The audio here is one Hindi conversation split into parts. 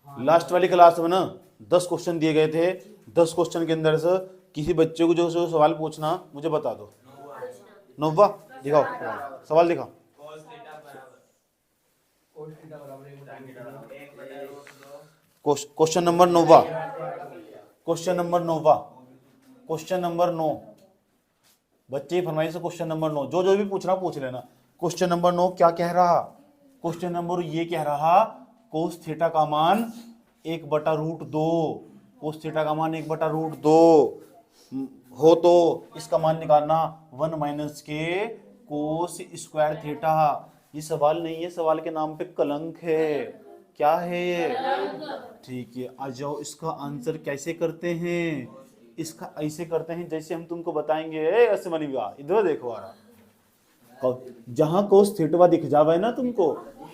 लास्ट वाली क्लास में ना 10 क्वेश्चन दिए गए थे। 10 क्वेश्चन के अंदर से किसी बच्चे को जो सवाल पूछना मुझे बता दो। नोवा दिखाओ, सवाल दिखाओ। क्वेश्चन नंबर नोवा, क्वेश्चन नंबर नोवा, क्वेश्चन नंबर 9। बच्चे की फरमाइश से क्वेश्चन नंबर 9, जो जो भी पूछ रहा पूछ लेना। क्वेश्चन नंबर 9 क्या कह रहा? क्वेश्चन नंबर ये कह रहा कोस थीटा का मान 1/√2, कोस थीटा का मान 1/√2 हो तो इसका मान निकालना 1 माइनस के कोस स्क्वायर थीटा। ये सवाल नहीं है, सवाल के नाम पे कलंक है। क्या है ये? ठीक है, आ जाओ इसका आंसर कैसे करते हैं। इसका ऐसे करते हैं जैसे हम तुमको बताएंगे। ऐसे मनी इधर देखो आ रहा, जहां कोस थीटा दिख जावे ना तुमको,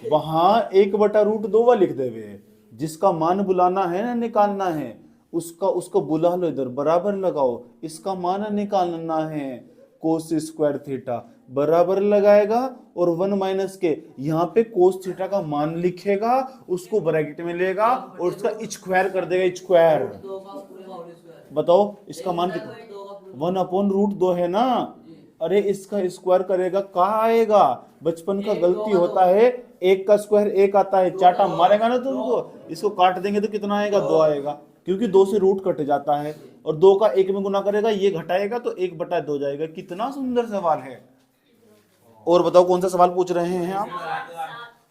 वहां 1/√2 लिख देवे। जिसका मान बुलाना है ना, निकालना है, उसको बुला लो, इधर बराबर लगाओ। इसका मान निकालना है कोस स्क्वायर थीटा, बराबर लगाएगा और 1 माइनस के यहाँ पे कोस थीटा का मान लिखेगा, उसको ब्रैकेट में लेगा और उसका स्क्वायर कर देगा। स्क्वायर बताओ इसका मान कितना? 1/√2 है ना। अरे इसका स्क्वायर करेगा, कहाँ आएगा? बचपन का गलती होता है, 1 का स्क्वायर 1 आता है, चाटा मारेगा ना तुमको। इसको काट देंगे तो कितना आएगा? 2 आएगा, क्योंकि 2 से रूट कट जाता है और 2 का 1 में गुना करेगा, ये घटाएगा तो 1/2 जाएगा। कितना सुंदर सवाल है। और बताओ कौन सा सवाल पूछ रहे हैं आप?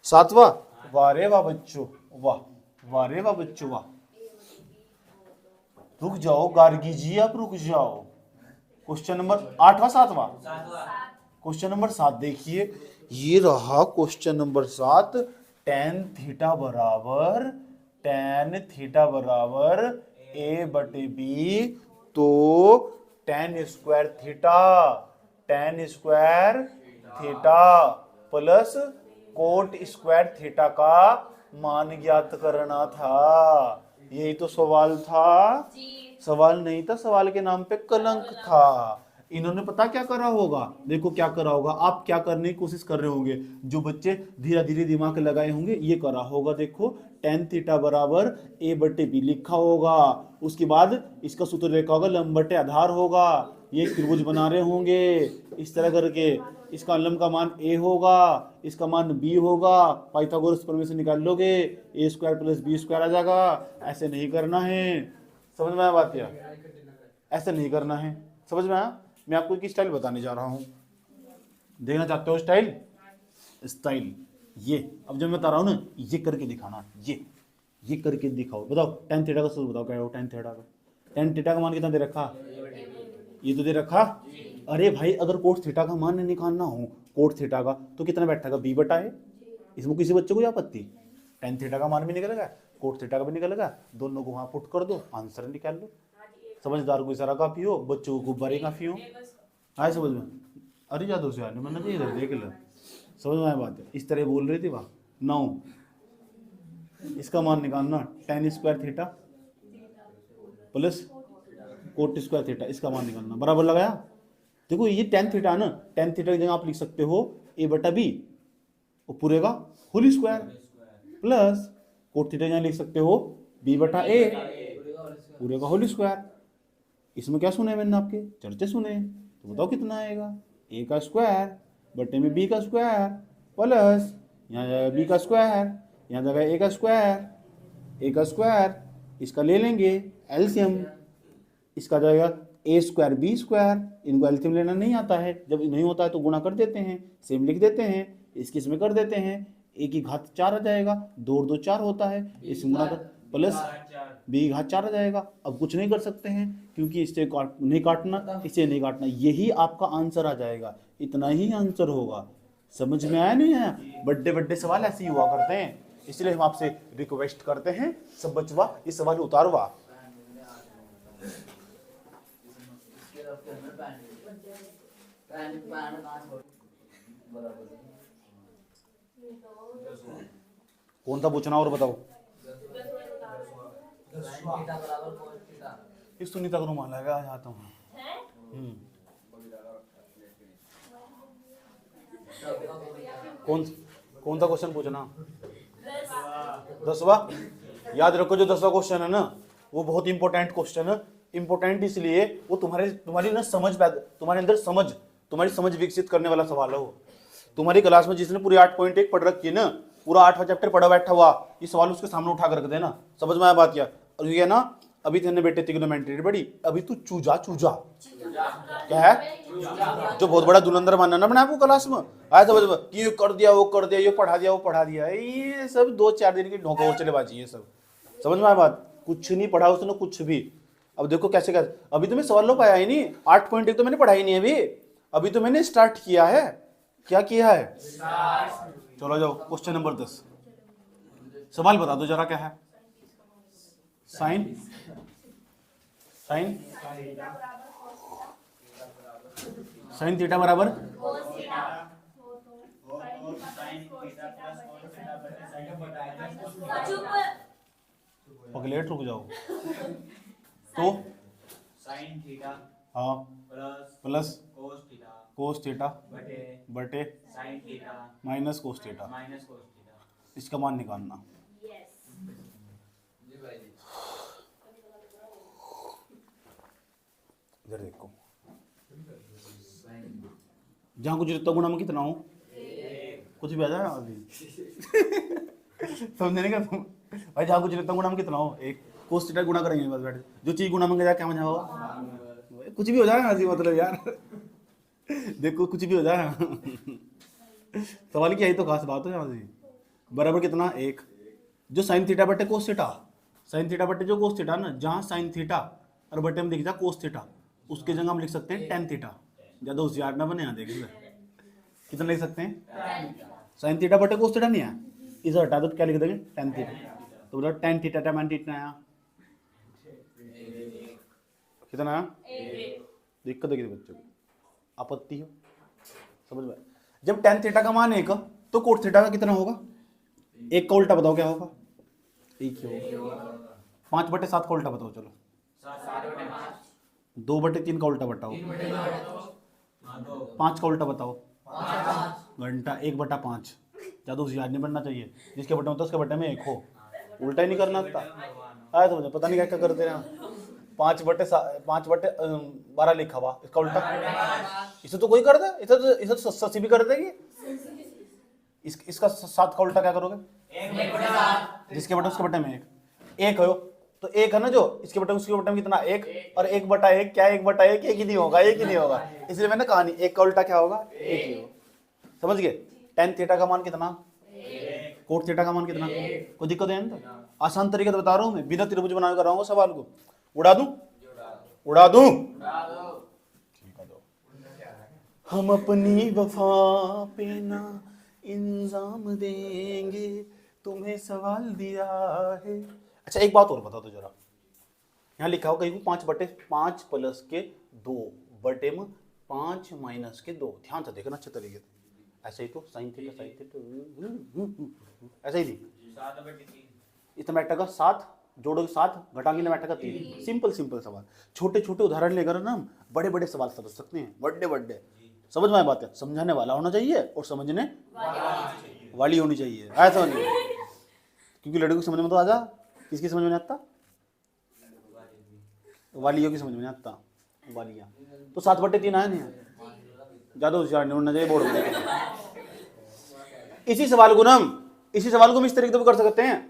7वां। वाह रे वाह बच्चों, वाह वाह रे वाह बच्चों, वाह। रुक जाओ गार्गी जी, आप रुक जाओ। क्वेश्चन नंबर 8वां 7वां? क्वेश्चन नंबर 7 देखिए, ये रहा क्वेश्चन नंबर 7। tan थीटा बराबर a/b, तो tan square theta plus coat square theta का मान ज्ञात करना था। यही तो सवाल था। सवाल नहीं था, सवाल के नाम पे कलंक था। इन्होंने पता क्या करा होगा? देखो क्या करा होगा, आप क्या करने की कोशिश कर रहे होंगे, जो बच्चे धीरे धीरे दिमाग लगाए होंगे, ये करा होगा। देखो tan थीटा बराबर a/b लिखा होगा, उसके बाद इसका सूत्र लिखा होगा, लंब बटे आधार होगा। ये त्रिभुज बना रहे होंगे इस तरह करके। इसका लंब का मान a होगा, इसका मान b होगा। पाइथागोरस प्रमेय से निकाल लोगे, a square plus b square आ जाएगा। ऐसे नहीं करना है, समझ में आया बात? क्या ऐसे नहीं करना है, समझ में आया? मैं आपको एक स्टाइल बताने जा रहा हूं, देखना चाहते हो स्टाइल? स्टाइल ये अब जब मैं बता रहा हूं ना, ये करके दिखाना, ये करके दिखाओ। बताओ tan थीटा का सूत्र बताओ, क्या हो tan थीटा का? tan थीटा का मान कितना दे रखा? ये तो दे रखा। अरे भाई अगर कोट थीटा का मान निकालना हो, कोट थीटा का, तो कितना बैठेगा? b/a। इसमें किसी बच्चे को आपत्ति? tan थीटा का मान भी निकलेगा, कोट थीटा का भी निकलेगा, दोनों को वहां पुट कर दो, आंसर निकाल लो। समझदार को इशारा काफी हो, बच्चों को गुब्बारे काफी हो। आए समझ में? अरे जादू से आने मैंने इधर देख लो, समझ में आया बात? इस तरह बोल रही थी वहाँ। 9 इसका मान निकालना, tan square theta plus coat square theta, इसका मान निकालना, बराबर लगाया। देखो ये tan थीटा ना, tan थीटा की जगह आप लिख सकते हो a/b और पूरे का whole square, plus cot theta जगह लिख सकते हो b/a पूरे का होल स्क्वायर। इसमें क्या सुने मैंने? आपके चर्चे सुने, तो बताओ कितना आएगा? a का स्क्वायर बटे में b का स्क्वायर, प्लस यहाँ जाएगा b का स्क्वायर, यहाँ जाएगा a का स्क्वायर, इसका ले लेंगे एलसीएम, इसका जाएगा a स्क्वायर b स्क्वायर। इनको एलसीएम लेना नहीं आता है, जब नहीं होता है तो गुणा कर देते हैं, सेम लिख देते हैं, इसकी इसमें कर देते हैं, a की घात 4 आ जाएगा, 2 और 2 4 होता है, इसमें गुणा कर प्लस b की घात 4 आ जाएगा। अब कुछ नहीं कर सकते हैं क्योंकि इससे नहीं काटना, इसे नहीं काटना, यही आपका आंसर आ जाएगा। इतना ही आंसर होगा। समझ में आया नहीं आया? बड़े सवाल ऐसे ही हुआ करते हैं, इसलिए हम आपसे रिक्वेस्ट करते हैं सब बचवा ये सवाल उतारवा। कौन सा पूछना और बताओ? इस सुनीता को रुमाल लगा आता हूँ। कौन सा क्वेश्चन पूछना? 10वां। याद रखो जो 10वां क्वेश्चन है ना वो बहुत इंपॉर्टेंट क्वेश्चन है। इंपॉर्टेंट इसलिए वो तुम्हारी ना तुम्हारे अंदर तुम्हारी समझ विकसित करने वाला सवाल है वो। तुम्हारी क्लास में जिसने पूरी 8.1 पढ़ रखी है ना, पूरा 8वां चैप्टर पढ़ा बैठा हुआ, ये सवाल उसके सामने उठा कर रख देना। समझ में आया बात क्या? और ये ना अभी तेने बेटे ट्रिग्नोमेट्री पढ़ी, अभी तू चूजा क्या है जो बहुत बड़ा दुलंदर मानना ना बना आपको क्लास में आया समझ में कि ये कर दिया वो कर दिया, ये पढ़ा दिया वो पढ़ा दिया, ये सब 2-4 दिन की ढोंका और चलेबाजी है सब। समझ में आया बात? कुछ नहीं पढ़ा उसने कुछ भी। अब देखो कैसे अभी तो मैं सवाल लो पाया ही नहीं, 8.1 तो मैंने पढ़ा ही नहीं अभी तो मैंने स्टार्ट किया है। क्या किया है? चलो जाओ क्वेश्चन नंबर 10। सवाल बता दो जरा क्या है। साइन थीटा बराबर पगलेट रुक जाओ तो साइन थीटा हाँ प्लस कोस थीटा बटे sine theta minus cos theta. इसका मान निकालना। इधर देखो जहां कुछ जितना गुणा में कितना हो कुछ भी आ जाए अभी समझने का तुम भाई, जहां कुछ जितना गुणा में कितना हो एक कोस थीटा गुणा करेंगे बस बैठे, जो चीज गुणा में क्या मजा हो, कुछ भी हो जाएगा ऐसी मतलब यार देखो कुछ भी हो जाएगा सवाल की यही तो खास बात है यहाँ से। बराबर कितना एक, जो साइन थीटा बटे कोस थीटा, साइन थीटा बटे जो कोस थीटा ना, जहां साइन थीटा और बटे में दिख जाए कोस थीटा, उसके जगह हम लिख सकते हैं टेन थीटा। ज्यादा होशियार ना बने, यहाँ देखेंगे कितना लिख सकते हैं साइन थीटा बटे कोस थीटा नहीं है, इसे हटा दो क्या लिख देंगे टेन थीटा। तो बोला टेन थीटा टेन थीटा आया कितना आया? दिक्कत है किसी बच्चे को, आपत्ति हो समझ में? जब टेन थीटा का मान एक तो कोट थीटा का कितना होगा? एक का उल्टा बताओ क्या होगा? एक ही होगा। 5/7 का उल्टा बताओ चलो। 2/3 का उल्टा बताओ। 5 का उल्टा बताओ। घंटा 1/5। ज्यादा होशियार नहीं बनना चाहिए, जिसके बटे में तो उसके बटे में एक हो, उल्टा ही नहीं करना आता आया तो मुझे पता नहीं क्या क्या करते हैं। 5/12 लिखा हुआ, इसका उल्टा इसे तो कोई कर दे, इसे तो सस्सी भी कर देगी। इसका 7 का उल्टा क्या करोगे? जिसके बटे उसके बटे में एक हो तो एक है ना, जो इसके बटे उसके बटे में कितना एक, और 1/1 क्या 1/1 एक ही नहीं होगा, एक ही नहीं होगा। इसलिए मैंने कहा नहीं एक का उल्टा क्या होगा? एक ही होगा। समझ गए? टेन थीटा का मान कितना? कोट थीटा का मान कितना? कोई दिक्कत है ना? आसान तरीके से बता रहा हूं मैं, बिना त्रिभुज बना कर रहा सवाल को। उड़ा दूं? ठीक है दो। हम अपनी वफा पे ना इंजाम देंगे, तुम्हें सवाल दिया है। अच्छा एक बात और बता दो जरा, यहाँ लिखा हो कहीं 5/5 प्लस के 2 बटे में 5 माइनस के 2। ध्यान से देखना अच्छे तरीके से। ऐसे ही तो साइन थीटा ऐसे ही नहीं, इतना मैटर का 7 जोड़ोगे 7 घटाएंगे ना मैटर का 3। सिंपल सवाल, छोटे छोटे उदाहरण लेकर ना हम बड़े बड़े सवाल समझ सकते हैं। बड़े समझ में बात है, समझाने वाला होना चाहिए और समझने वाली होनी चाहिए। ऐसा नहीं क्योंकि लड़कों की समझ में तो आजा, किसकी समझ में नहीं आता? वालियों की समझ में नहीं आता। वालियाँ तो 7/3 आया नहीं, ज्यादा होशियार नहीं होना चाहिए बोर्ड में। इसी सवाल को हम इस तरीके से कर सकते हैं।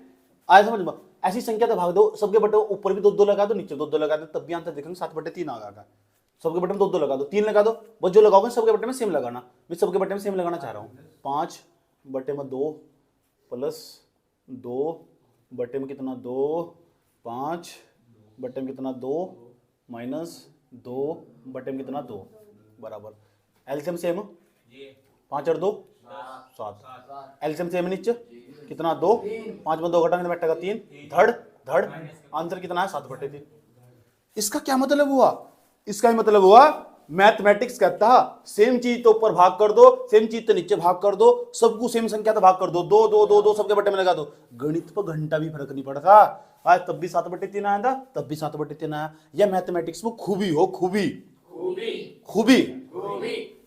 आया समझ में? ऐसी संख्या तो भाग दो, सबके बटे ऊपर भी 2 लगा दो, नीचे 2 लगा दो, तब भी आंसर देखेंगे 7/3 आ गया। सबके बटे में 2 लगा दो, 3 लगा दो, बस जो लगाओगे सबके बटे में सेम लगाना। मैं सबके बटे में सेम लगाना चाह रहा हूँ। 5/2 प्लस 2 बटे में कितना 2, 5 बटे में कितना 2 माइनस 2 बटे में कितना 2 बराबर। एलसीएम सेम 5 और 2 7। एलसीएम सेम नीचे कितना 2, 5 में 2 घटाने बैठेगा 3, धड़ आंसर कितना है 7/3। इसका क्या मतलब हुआ? इसका ही मतलब हुआ मैथमेटिक्स कहता है सेम चीज तो ऊपर भाग कर दो, सेम चीज तो नीचे भाग कर दो, सबको सेम संख्या तो भाग कर दो, 2 सबके बटे में लगा दो। गणित पर घंटा भी फर्क नहीं पड़ता। आज तब भी 7/3 आया था, तब भी 7/3 आया। यह मैथमेटिक्स में खूबी हो, खूबी।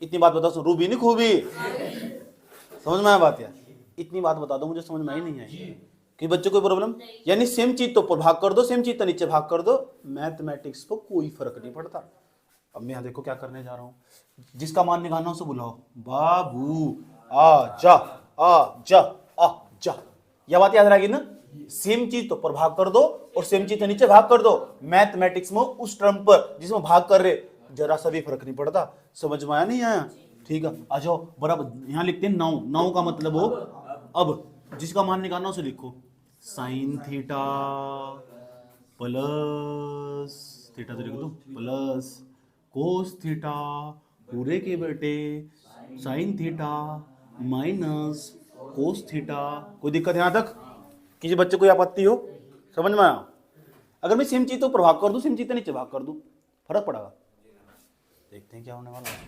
इतनी बात बता सुन, रूबी नहीं खूबी। समझ में आया बात यार? इतनी बात बता दो, मुझे समझ में आई नहीं आई कि बच्चों को प्रॉब्लम, यानी सेम चीज तो ऊपर भाग कर दो, सेम चीज तो नीचे भाग कर दो, मैथमेटिक्स को कोई फर्क नहीं पड़ता। अब मैं यहाँ देखो क्या करने जा रहा हूँ, जिसका मान निकालना हो उसे बुलाओ, बाबू आ जा आ जा आ जा, यह बात याद रहेगी ना। सेम चीज तो ऊपर भाग कर दो और सेम चीज तो नीचे भाग कर दो। मैथमेटिक्स में उस टर्म पर जिसमें भाग कर रहे जरा सा भी फर्क नहीं पड़ता। समझ में आया नहीं आया? ठीक है, आ जाओ बराबर। यहाँ लिखते हैं 9, 9 का मतलब हो अब जिसका मान निकालना उसे लिखो, साइन थीटा प्लस थीटा तो लिख दो प्लस कोस थीटा पूरे के बेटे sine theta minus cos theta. कोई दिक्कत यहाँ तक? किसी बच्चे को आपत्ति हो? समझ में आया? अगर मैं सेम चीज तो प्रभाग कर दूं, सेम चीज तो नीचे भाग कर दूं, फर्क पड़ेगा। देखते हैं क्या होने वाला है।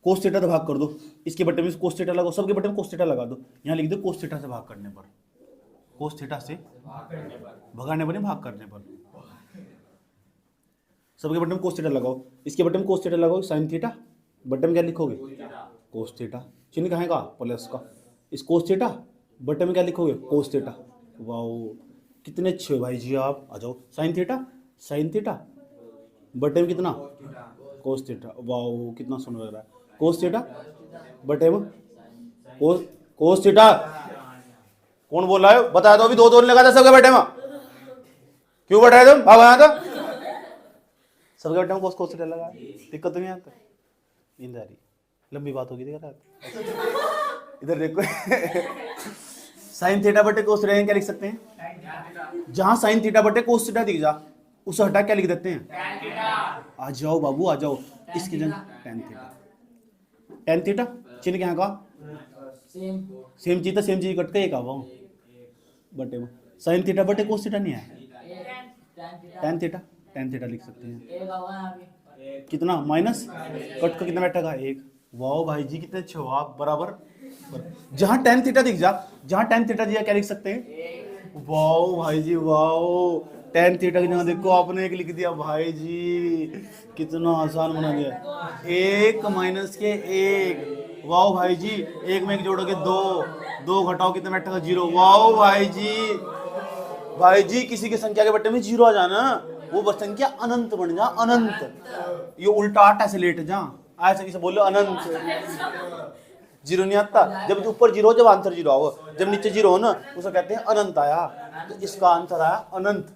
कोस थीटा से भाग कर दो, इसके बट्टे में कोस थीटा लगाओ, सबके बट्टे में कोस थीटा लगा दो। यहाँ लिख दो कोस थीटा से भाग करने पर, कोस थीटा से भगाने पर नहीं, भाग करने पर। सबके बट्टे में कोस थीटा लगाओ, इसके बट्टे में कोस थीटा लगाओ, साइन थीटा, बट्टे में क्या लिखोगे? कोस थीटा, चिन्ह कहाँ का? प्लस का। इस कोस थीटा बट्टे में क्या लिखोगे? Cos theta. वाओ कितने अच्छे हो भाई जी आप। आ जाओ साइन थीटा, साइन थीटा बट्टे में कितना? Cos theta. वाओ कितना सुंदर लग रहा है। कोस थीटा बट्टे में कोस थीटा। कौन बोल रहा है? बता दो अभी, दो लगा था सबके बट्टे में। क्यों बैठाए तुम? भाग यहाँ था सबके बट्टे में कोस थीटा लगा। दिक्कत तो नहीं आता? नींद आ रही, लंबी बात होगी। देख रहा इधर देखो साइन थीटा बटे कोस थीटा क्या लिख सकते हैं? जहां साइन थीटा बटे कोस थीटा दिख जा उसे हटा क्या लिख देते हैं? आ जाओ बाबू आ जाओ, इसकी जगह टेन थीटा। टेन थीटा चिन्ह क्या का? सेम चीज तो सेम चीज कट के एक आवा बटे में। साइन थीटा बटे कोस थीटा नहीं है, टेन थीटा, टेन थीटा लिख सकते हैं। कितना? माइनस कट का कितना बैठेगा? 1। वाओ भाई जी कितने अच्छे हो आप। बराबर जहां टेन थीटा दिख जा, जहां टेन थीटा दिया क्या लिख सकते हैं? वाओ भाई जी वाओ, टेन थीटा की जगह देखो आपने 1 लिख दिया भाई जी, कितना आसान बना दिया। 1 माइनस के 1। वाओ भाई जी, 1 में 1 जोड़ोगे 2, 2 घटाओ कितना बैठेगा? 0। वाओ भाई जी, भाई जी किसी की संख्या के बट्टे में 0 आ जाना, वो संख्या अनंत बन जा, अनंत। ये उल्टा आटा से लेट जा, ऐसे किसे बोलो अनंत। 0 नहीं आता, जब ऊपर 0 जब आंसर 0 आओ, जब नीचे 0 हो ना उसे कहते हैं अनंत आया। तो इसका आंसर आया अनंत।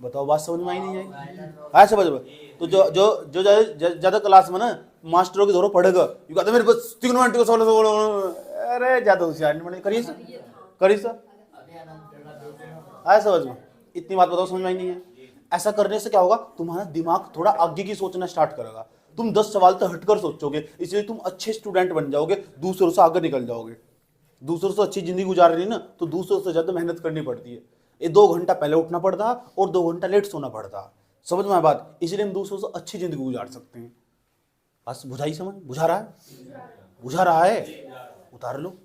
बताओ बात समझ में आई नहीं आई? ऐसे समझ। तो जो जो जो ज्यादा क्लास में ना मास्टरों की धोरो पढ़ेगा, ये कहते मेरे बस त्रिकोणमिति को सवाल, अरे ज्यादा होशियार नहीं बने, करिए सर, करिए सर। ऐसा समझ में, इतनी बात बताओ समझ में आई नहीं है? ऐसा करने से क्या होगा? तुम्हारा दिमाग थोड़ा आगे की सोचना स्टार्ट करेगा, तुम 10 सवाल तो हटकर सोचोगे, इसलिए तुम अच्छे स्टूडेंट बन जाओगे, दूसरों से आगे निकल जाओगे। दूसरों से अच्छी जिंदगी गुजार रही ना तो दूसरों से ज्यादा मेहनत करनी पड़ती है। ये 2 घंटा पहले उठना पड़ता और 2 घंटा लेट सोना पड़ता। समझ में बात? इसलिए हम दूसरों से अच्छी जिंदगी गुजार सकते हैं। बस बुझाई समझ? बुझा रहा है? बुझा रहा है? उतार लो।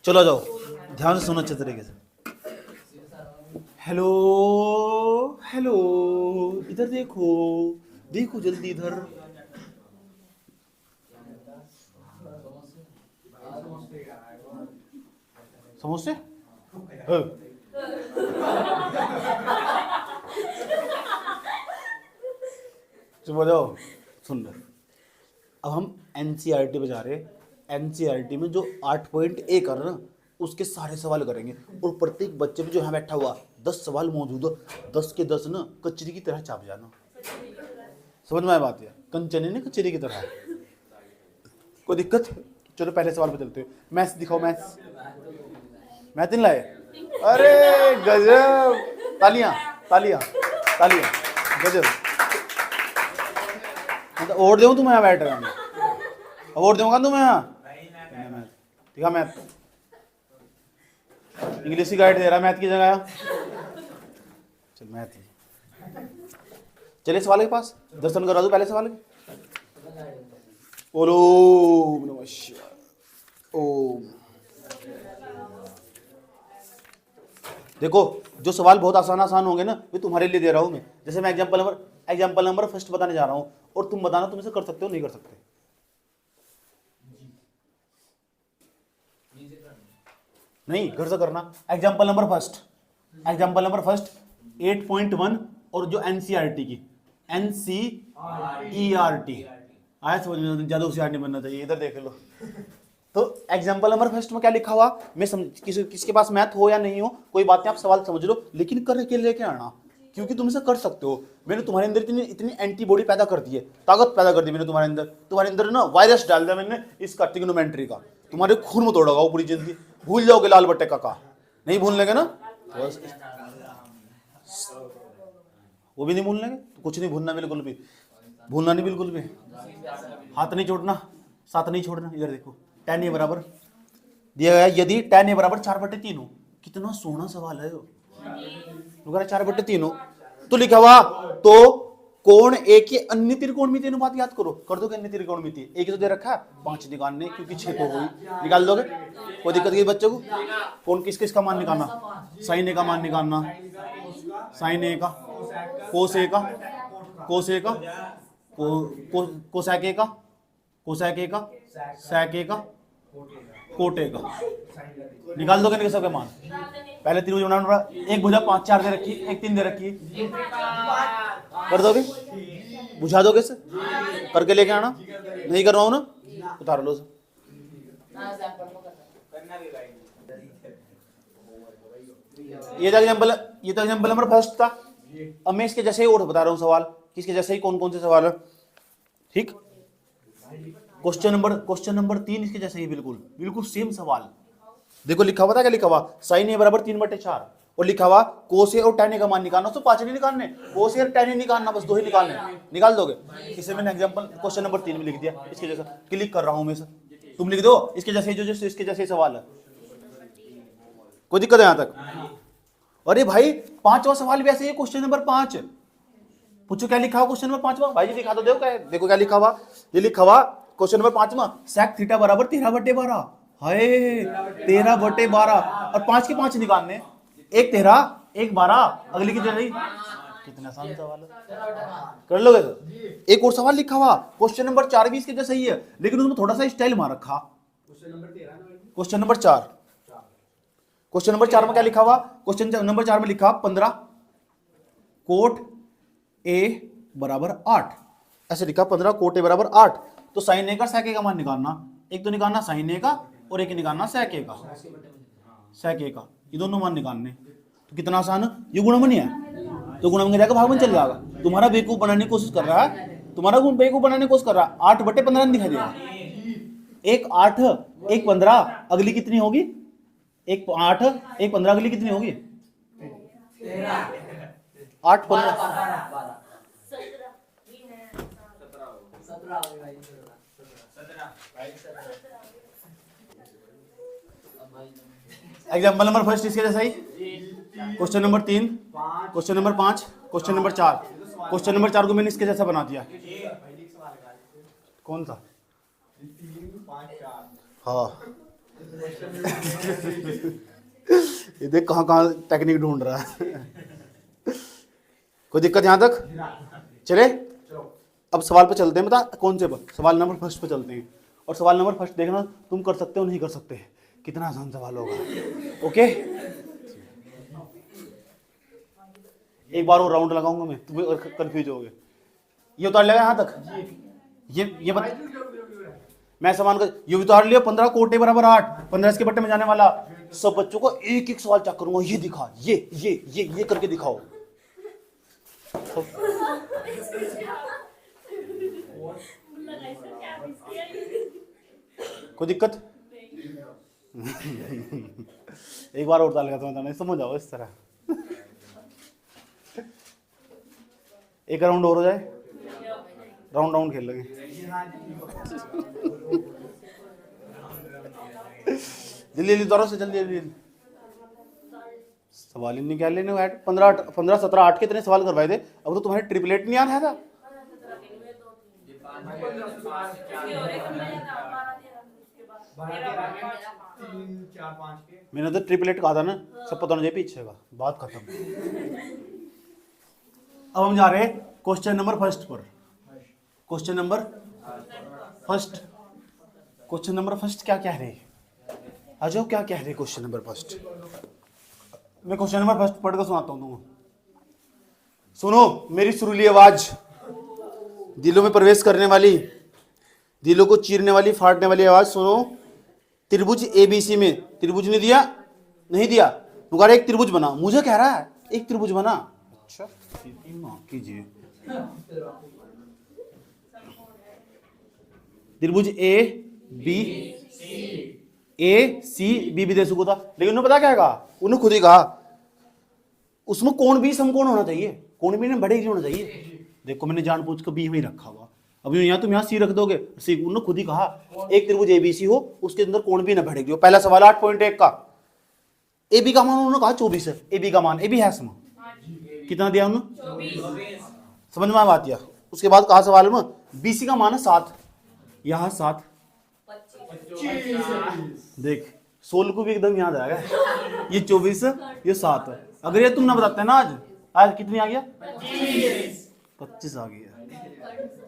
चलो जाओ, ध्यान से सुनो अच्छे तरीके से। हेलो हेलो, इधर देखो, देखो जल्दी इधर। समोसे? चुप जाओ, सुन लो। अब हम एनसीईआरटी पे जा रहे हैं। एनसीईआरटी में जो 8.1 कर ना उसके सारे सवाल करेंगे और प्रत्येक बच्चे में जो यहाँ बैठा हुआ 10 सवाल मौजूद है, 10 के 10 ना कचरी की तरह चाप जाना। समझ में आया बात? है कंचन है ना कचरी की तरह। कोई दिक्कत? चलो पहले सवाल पे चलते हैं। मैथ्स दिखाओ, मैथ्स। मैथ नहीं लाए? अरे गजब, तालियां तालियां तालियां, गजब। मतलब और दूं तुम्हें यहाँ बैठ रहा, और दूंगा तुम्हें यहाँ? दिखा मैथ, इंग्लिश की गाइड दे रहा मैथ की जगह। चल मैथ चलिए सवाल के पास दर्शन करा दो पहले सवाल के। बोलो नमः शिवाय। ओम देखो जो सवाल बहुत आसान आसान होंगे ना वे तुम्हारे लिए दे रहा हूं मैं। जैसे मैं एग्जाम्पल नंबर फर्स्ट बताने जा रहा हूं और तुम बताना तुम इसे कर सकते हो नहीं कर सकते। नहीं घर से करना। एग्जाम्पल नंबर फर्स्ट 8.1 और जो एनसीईआरटी की एनसीईआरटी आया समझ में, ज्यादा होशियार नहीं बनना चाहिए, इधर देख लो। तो एग्जाम्पल नंबर फर्स्ट में क्या लिखा हुआ, मैं किसके पास मैथ हो या नहीं हो कोई बात नहीं, आप सवाल समझ लो लेकिन करके लेके आना, क्योंकि तुम इसे कर सकते हो। मैंने तुम्हारे अंदर इतनी एंटीबॉडी पैदा कर दी है, ताकत पैदा कर दी मैंने तुम्हारे अंदर ना वायरस डाल दिया मैंने इसका ट्रिग्नोमेट्री का, तुम्हारे खून में तोड़ोगा वो पूरी जिंदगी। भूल जाओगे लाल बट्टे का नहीं भूलने के ना, वो भी नहीं भूलने के, तो कुछ नहीं भूलना बिल्कुल भी, भूलना नहीं बिल्कुल भी, हाथ नहीं छोड़ना, साथ नहीं छोड़ना। इधर देखो tan a बराबर दिया गया, यदि tan a बराबर 4/3 हो, कितना सोना सवाल है वो, 4/3 हो तो लिखा हुआ तो कोण ए के अन्य त्रिकोणमिति अनुपात याद करो, कर दो अन्य त्रिकोणमिति, एक तो दे रखा है 5 निकालने क्योंकि 6 तो हुई, निकाल दोगे कोई दिक्कत नहीं बच्चों को। कौन किसका मान निकालना, साइन ए का मान निकालना, साइन ए का, कोस ए का, कोस ए का, कोसैक ए का, कोसैक ए का, सैक ए का, कोट ए का, निकाल दोगे सबके मान। पहले त्रिभुज बनाना पड़ा, एक भुजा 5 4 दे रखी, एक 3 दे रखी, कर दोगे, बुझा दोगे से करके लेके आना, नहीं कर रहा हूं ना उतार लो से। ये तो एग्जाम्पल नंबर फर्स्ट था। अब मैं इसके जैसे ही और बता रहा हूं सवाल, किसके जैसे ही कौन कौन से सवाल है, ठीक। क्वेश्चन नंबर 3 इसके जैसे ही बिल्कुल सेम सवाल। देखो लिखा हुआ था क्या, लिखा हुआ साइन ए बराबर 3/4 और लिखा हुआ कोस ए और tan ए का मान निकालना, तो 5 नहीं निकालने, कोस ए और tan ए निकालना, बस 2 ही निकालने, निकाल दोगे। इसे मैंने एग्जांपल क्वेश्चन नंबर 3 में लिख दिया, इसके जैसा क्लिक कर रहा हूं मैं इसे, तुम लिख दो इसके जैसे, जो इसके जैसे सवाल है, कोई दिक्कत है यहां तक। अरे भाई 5वां सवाल भी ऐसे ही, क्वेश्चन नंबर 5 पूछो क्या लिखा हुआ क्वेश्चन नंबर 5वां, भाई जी दिखा दो, देखो क्या लिखा हुआ, ये लिखा हुआ क्वेश्चन नंबर 5वां sec थीटा बराबर 13/12, हाय 13/12 और 5 के 5 निकालने, एक 13 एक 12, अगली की जगह कितना आसान सवाल है, कर लोगे सर। एक और सवाल लिखा हुआ क्वेश्चन नंबर 4 भी इसके जैसा ही है, लेकिन उसमें थोड़ा सा स्टाइल मार रखा। क्वेश्चन नंबर 4 में क्या लिखा हुआ, क्वेश्चन नंबर 4 में लिखा 15 कोट ए बराबर 8, ऐसे लिखा 15 कोट ए बराबर 8, तो साइन ए का sec ए का मान निकालना, एक तो निकालना साइन ए का और एक निकालना sec ए का, ये दोनों मान निकालने, तो कितना आसान है, ये गुणनमन है, तो गुणनमन जाकर भागमन चल जाएगा। तुम्हारा बेवकूफ बनाने की कोशिश कर रहा है, 8/15 दिखाई देगा, एक 8 एक 15, अगली कितनी होगी, एक 8 एक 15, अगली कितनी होगी 8 15 एग्जाम्पल नंबर फर्स्ट इसके जैसा ही, question number 3, question number 5, question number 4, question number 4 को मैंने इसके जैसा बना दिया। कौन सा, हाँ ये देख कहाँ टेक्निक ढूंढ रहा है। कोई दिक्कत यहां तक, चले अब सवाल पे चलते हैं, बता कौन से पर, सवाल नंबर फर्स्ट पे चलते हैं। और सवाल नंबर फर्स्ट देखना तुम कर सकते हो नहीं कर सकते, कितना आसान सवाल होगा, ओके। एक बार और राउंड लगाऊंगा मैं, तुम कंफ्यूज होगे। ये उतार लेगा यहां तक, ये बता, मैं समान कर ये उतार लिया 15 कोटे बराबर 8, 15 इसके बट्टे में जाने वाला, सब बच्चों को एक एक सवाल चेक करूंगा, ये दिखा, ये करके दिखाओ। कोई दिक्कत एक बार और डाल लगा तुम्हें, समझ जाओ इस तरह। एक राउंड और हो जाए, राउंड खेल लगे। जल्दी उतारो से, जल्दी सवाल ही नहीं क्या लेने, 15 17 8 के इतने सवाल करवाए थे, अब तो तुम्हारे ट्रिपलेट नहीं आया था। 3 4 5 के। मैंने तो ट्रिपलेट कहा था ना, सब पता नहीं पीछे का, बात खत्म। अब हम जा रहे हैं क्वेश्चन नंबर फर्स्ट पर। Question number first, question number first क्या कह रहे हैं? आ जाओ, क्या कह रहे हैं क्वेश्चन नंबर फर्स्ट? मैं क्वेश्चन नंबर फर्स्ट पढ़ कर सुनाता हूं तुमको। सुनो मेरी सुरीली आवाज, दिलों में प्रवेश करने वाली, दिलों को चीरने वाली, फाड़ने वाली आवाज सुनो। त्रिभुज एबीसी में त्रिभुज ने दिया, नहीं दिया, तुम्हारा एक त्रिभुज बना, मुझे कह रहा है एक त्रिभुज बना। अच्छा कीजिए, त्रिभुज ए सी बी भी दे सकता था, लेकिन उन्होंने पता क्या कहा? उन्होंने खुद ही कहा उसमें कोण भी समकोण होना चाहिए, कोण भी ना बड़े ही होना चाहिए। देखो मैंने जानबूझ कर बी वहीं रखा हुआ, अभी यहाँ तुम यहाँ सी रख दोगे, सी उन्होंने खुद ही कहा एक त्रिभुज एबीसी हो, उसके अंदर कोण भी ना बढ़ेगी हो। पहला सवाल 8.1 का, ए बी का मान उन्होंने कहा 24 है, ए बी का मान, ए बी है इसमें कितना दिया उन्होंने? 24। समझ में बात या? उसके बाद कहा सवाल में बीसी का मान है 7, यहाँ 7 देख 16 को भी एकदम याद आ गया, ये 24 ये 7 है। अगर ये तुम ना बताते ना आज कितनी आ गया? 25 आ गया,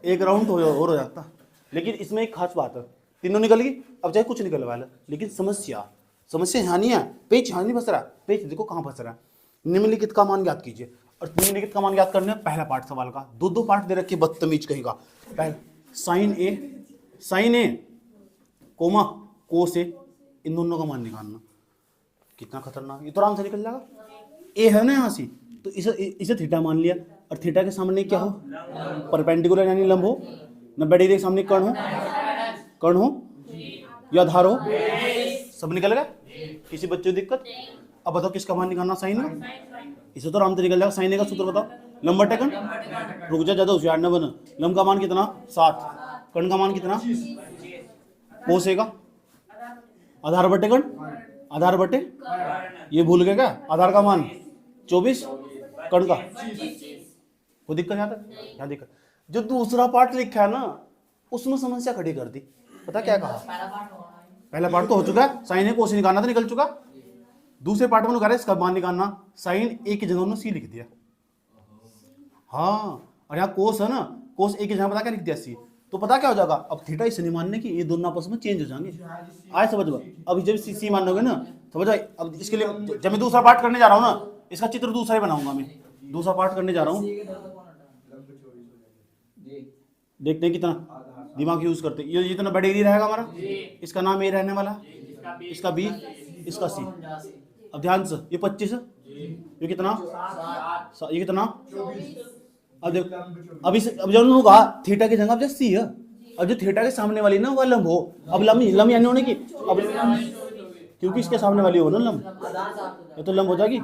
एक राउंड हो जाता। लेकिन इसमें एक खास बात है, तीनों निकल गई, अब चाहे कुछ निकल वाला, लेकिन समस्या यहाँ नहीं है, पेच यहाँ नहीं फंस रहा, पेच देखो कहाँ फंस रहा है। निम्नलिखित का मान ज्ञात कीजिए, और निम्नलिखित का मान ज्ञात करने में पहला पार्ट सवाल का, दो पार्ट दे रखे बदतमीज कहीं का। पहला साइन ए कोमा कोस ए, इन दोनों का मान निकालना। कितना खतरनाक, ये तो आराम से निकल जाएगा। ए है ना यहाँ से, तो इसे थीटा मान लिया, और थीटा के सामने क्या हो? परपेंडिकुलर यानी लंब हो, 90 डिग्री के सामने कर्ण हो या आधार हो, सब निकल गया। किसी बच्चे को दिक्कत? अब बताओ किसका मान निकालना? साइन का। इसे तो आराम से निकल जाएगा। साइन ए का सूत्र बताओ, लंब बटे कर्ण। रुक जा, ज्यादा होशियार न बन। लंब का मान कितना? 7, कर्ण का मान कितना? कोस ए का आधार बटे कर्ण, आधार बटे, ये भूल गए क्या? आधार का मान 24, कर्ण का कोई दिक्कत यहाँ तक? क्या दिक्कत? जो दूसरा पार्ट लिखा है ना, उसमें समस्या खड़ी कर दी। पता क्या कहा? पहला पार्ट तो हो चुका है, साइन ए कोस निकालना था, निकल चुका। दूसरे पार्ट में कह रहे इसका मान निकालना, साइन ए की जगह उन्होंने सी लिख दिया। हाँ, और यहाँ कोस है ना, कोस ए की जगह पता क्या लिख दिया? सी। तो पता क्या हो जाएगा? अब थीटा इसे नहीं मानने की, ये दोनों आपस में चेंज हो जाएंगे। आए समझ में? अब जब सी मानोगे ना, समझ आए? अब इसके लिए जब मैं दूसरा पार्ट करने जा रहा हूँ ना, इसका चित्र दूसरा ही बनाऊंगा। मैं दूसरा पार्ट करने जा रहा हूँ, देखते हैं कितना दिमाग यूज करते। ये जितना बड़े एरिया रहेगा हमारा, इसका नाम ए रहने वाला, इसका बी, इसका सी। अब ध्यान से, ये 25 है, ये कितना? ये कितना? अब देख, अब जब उन्होंने कहा थीटा की जगह अब सी है, अब जो थीटा के सामने वाली ना वह लंब हो। अब लंब यानी होने की, अब क्योंकि इसके सामने वाली हो ना लंब, ये तो लंब हो जाएगी,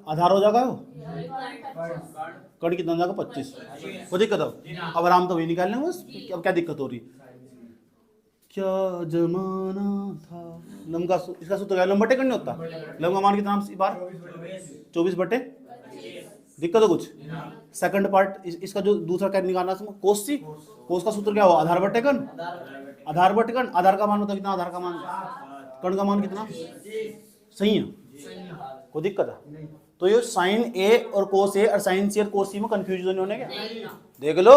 आधार हो जाएगा। कर्ण कितना जाएगा? 25। वो दिक्कत अब आराम तो वही निकालना है बस। अब क्या दिक्कत हो रही? क्या जमाना था। लंब का इसका सूत्र क्या? लंब बटे कर्ण होता। लंब का मान कितना इस बार? 24 बटे। दिक्कत है कुछ? सेकंड पार्ट इसका जो दूसरा क्या निकालना है, कोस सी। कोस का सूत्र क्या हो? आधार बटे कर्ण, आधार बटे कर्ण। आधार का मान होता कितना? आधार का मान, कर्ण का मान कितना? सही है, कोई दिक्कत है? तो ये साइन ए और कोस ए और साइन सी और कोस सी में कंफ्यूजन नहीं होने क्या? देख लो,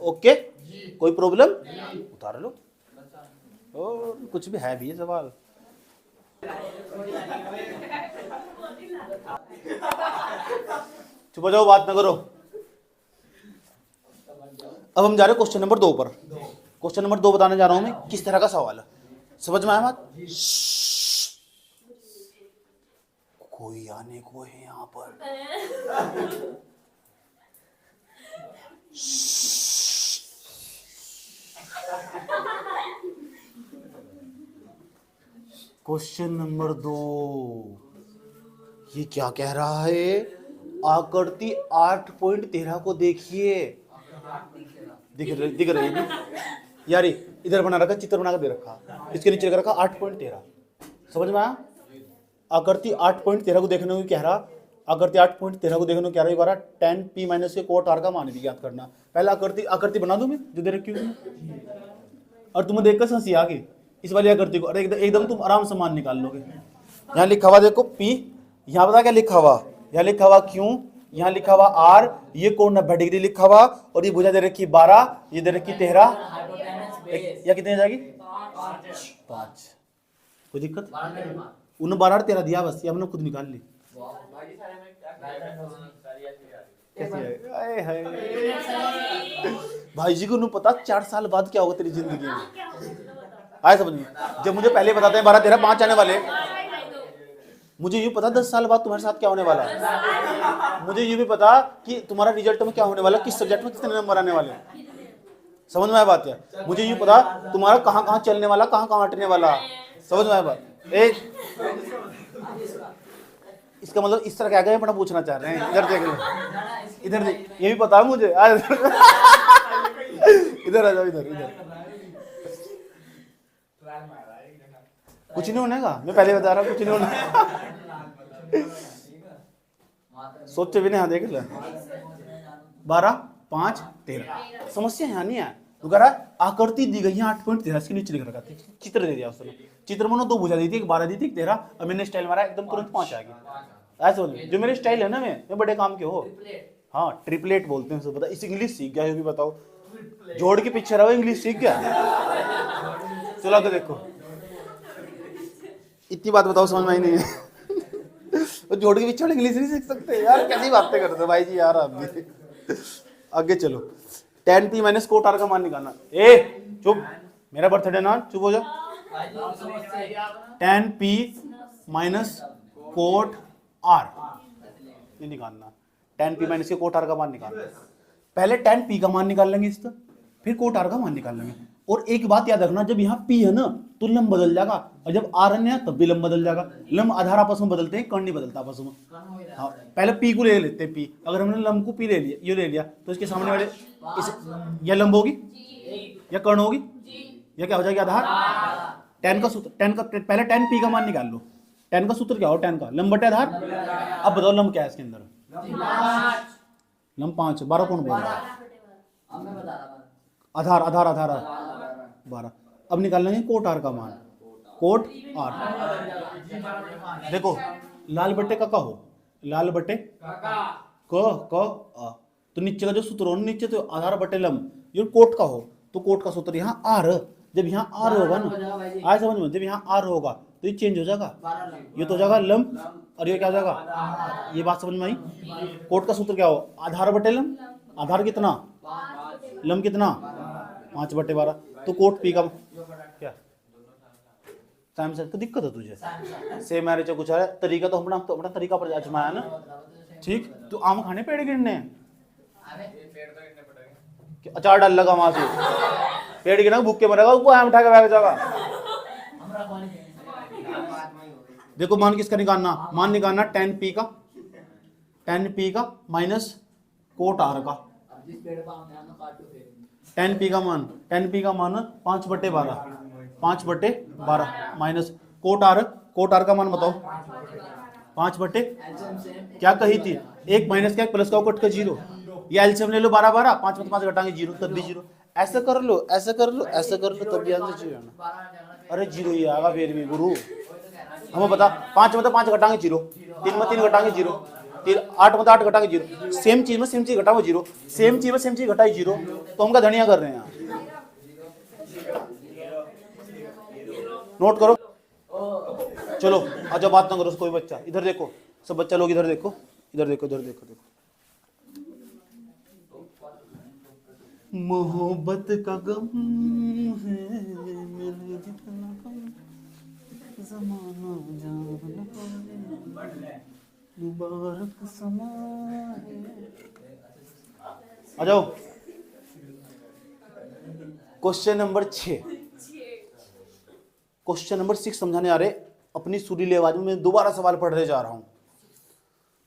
ओके, कोई प्रॉब्लम? उतार लो। और कुछ भी है भी ये सवाल। चुप हो जाओ, बात ना करो। अब हम जा रहे हैं क्वेश्चन नंबर 2 पर। क्वेश्चन नंबर 2 बताने जा रहा हूं मैं, किस तरह का सवाल है। समझ में आया बात? कोई आने को है यहाँ पर। क्वेश्चन नंबर 2, ये क्या कह रहा है? आकृति 8.13 को देखिए। दिख रही है यार, इधर बना रखा, चित्र बना कर दे रखा, इसके नीचे रखा 8.13। समझ में आया? आकृति 8.13 को देखने को कह रहा, आकृति 8.13 को देखने को कह रहा, ये कह रहा 10p माइनस के कोट आर का मान भी ज्ञात करना। पहला आकृति बना दूं मैं जो दे रखी हूँ, और तुम्हें देखकर हंसी आ गई। इस वाली आकृति को, अरे एकदम तुम आराम से मान निकाल लोगे। यहाँ लिखा हुआ देखो P, यहाँ पता क्या लिखा हुआ, यहाँ लिखा हुआ Q, यहाँ लिखा हुआ R, ये कोण 90 डिग्री लिखा हुआ, और ये भुजा दे रखी 12, ये दे रखी 13, या कितने जाएगी 5। कोई दिक्कत? उन्होंने 12 और 13 दिया बस, ये हमने खुद निकाल ली। कैसी है? आए हाय। भाई जी को नहीं पता 4 साल बाद क्या होगा तेरी जिंदगी में, आए समझ में? जब मुझे पहले बताते हैं 12 13 5 आने वाले, मुझे ये पता 10 साल बाद तुम्हारे साथ क्या होने वाला है। मुझे ये भी पता कि तुम्हारा रिजल्ट में क्या होने वाला, किस सब्जेक्ट में कितने नंबर आने वाले। समझ में आया बात है? मुझे ये पता तुम्हारा कहाँ कहाँ चलने वाला, कहाँ कहाँ हटने वाला। समझ में आया बात? एक इसका मतलब इस तरह क्या गए अपना पूछना चाह रहे हैं। इधर देख लो, इधर देख, ये भी पता है मुझे। इधर आ जाओ, इधर इधर। कुछ नहीं होने का, मैं पहले बता रहा हूँ, कुछ नहीं होने। सोचे भी नहीं, हाँ देख ले 12 5 13। समस्या यहाँ नहीं है, तो कह रहा आकृति दी गई है 8.13, इसके नीचे लिख रखा था, चित्र दे दिया उसने। चित्र में 2 भुजा दी थी, एक 12 दी थी, एक 13। अब मैंने स्टाइल मारा एकदम तुरंत 5 आ गया। ऐसे बोले जो मेरे स्टाइल है ना, मैं बड़े काम के हो। हाँ ट्रिपलेट बोलते हैं उसे, पता। इस इंग्लिश सीख गया, ये भी बताओ। जोड़ के पीछे रहो, इंग्लिश सीख गया। चलो आगे देखो, इतनी बात बताओ समझ में आई नहीं है। जोड़ के पीछे इंग्लिश नहीं सीख सकते यार, कैसी बातें करते हो भाई जी यार आप भी। आगे चलो, tan p minus cot r का मान निकालना। ए चुप, मेरा बर्थडे ना, चुप हो जाओ। tan p minus cot r ये निकालना। tan p माइनस के कोट r का मान निकालना। पहले tan p का मान निकाल लेंगे इसका, फिर कोट r का मान निकाल लेंगे। और एक बात याद रखना, जब यहाँ p है ना तो लंब बदल जाएगा, और जब r है तब भी लंब बदल जाएगा। लंब आधार आपस में बदलते हैं, कर्ण नहीं बदलता आपस में। हाँ पहले p को ले लेते हैं। p अगर हमने लंब को p ले लिया, ये ले लिया, तो इसके सामने वाले यह लंब होगी या कर्ण होगी, या क्या हो जाएगी आधार। tan का सूत्र, tan का पहले tan p का मान निकाल लो। tan का सूत्र क्या हो, tan का लंब बटे आधार। अब बताओ लंब क्या है इसके अंदर, लंब 5, 12 कौन बोल रहा है? आधार आधार आधार 12। अब निकाल लेंगे कोट r का मान, कोट r। देखो लाल बट्टे का हो, लाल बट्टे क आ, तो नीचे का जो सूत्र हो, नीचे तो आधार बटे लंब, ये कोट का हो, तो कोट का सूत्र यहाँ r। जब यहाँ r होगा ना, आए समझ में, जब यहाँ r होगा तो ये चेंज हो जाएगा, ये तो हो जाएगा लंब, और ये क्या हो जाएगा। ये बात समझ में आई? कोट का सूत्र क्या हो, आधार बटे लंब। आधार कितना, लंब कितना, 5 बटे 12। तो कोट p का क्या टाइम से तो दिक्कत है तुझे। से मैरिज कुछ है तरीका, तो अपना तरीका पर आजमाया ना, ठीक। तो आम खाने पेड़ गिरने, अचार डाल लगा वहां से, पेड़ गिरा भूखे मरेगा, उसको आम उठा के बैठ जाएगा। देखो मान किसका निकालना, मान निकालना tan p का, tan p का माइनस कोट r का। tan p का मान, tan p का मान 5 बटे 12, 5 बटे 12 माइनस कोट r का मान बताओ। 5 बटे क्या कही थी, एक माइनस क्या प्लस का कट का 0, ये एलसीएम ले लो 12 12, 5 में 5 घटाएंगे 0, तब भी 0। ऐसा कर लो, ऐसा कर लो, ऐसा कर लो, तब भी आंसर 0 आना। अरे 0 ही आएगा फिर भी गुरु, हमें बता। 5 में 5 घटाएंगे 0, 3 में 3 घटाएंगे 0, 8 में 8 घटाएंगे 0। सेम चीज में सेम चीज घटाओ 0, सेम चीज में सेम चीज घटाई 0, तो हम क्या धनिया कर रहे हैं। नोट करो, चलो अच्छा बात ना करो कोई बच्चा। इधर देखो सब बच्चा लोग, इधर देखो, इधर देखो, इधर देखो, देखो। मोहब्बत का गम है मेरे जितना गम, ज़माना जान पाए, मुबारक समा है। आ जाओ क्वेश्चन नंबर 6। क्वेश्चन नंबर 6 समझाने आ रहे, अपनी सुरीली आवाज में मैं दोबारा सवाल पढ़ने जा रहा हूं।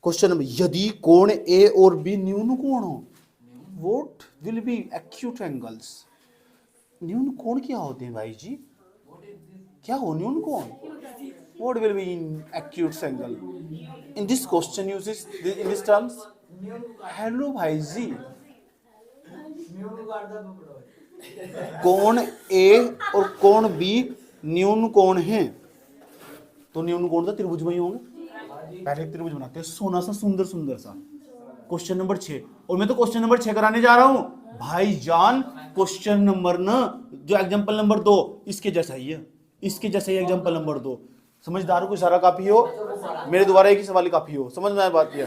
क्वेश्चन नंबर, यदि कोण ए और बी न्यून कोण हो, what will be acute angles. न्यून कोण क्या होते हैं भाई जी, क्या हो न्यून कोण, what will be acute angle in this question uses in this terms. Hello भाई जी, कोण ए और कोण बी न्यून कोण है, तो न्यून कोण तो त्रिभुज में ही होंगे। पहले एक त्रिभुज बनाते हैं सोना सा सुंदर सुंदर सा। क्वेश्चन नंबर 6, और मैं तो क्वेश्चन नंबर 6 कराने जा रहा हूं भाईजान। क्वेश्चन नंबर न जो एग्जांपल नंबर 2 इसके जैसा ही है, इसके जैसा ही एग्जांपल नंबर 2। समझदार को इशारा काफी हो, मेरे द्वारा एक ही सवाल काफी हो। समझ में आया बात क्या?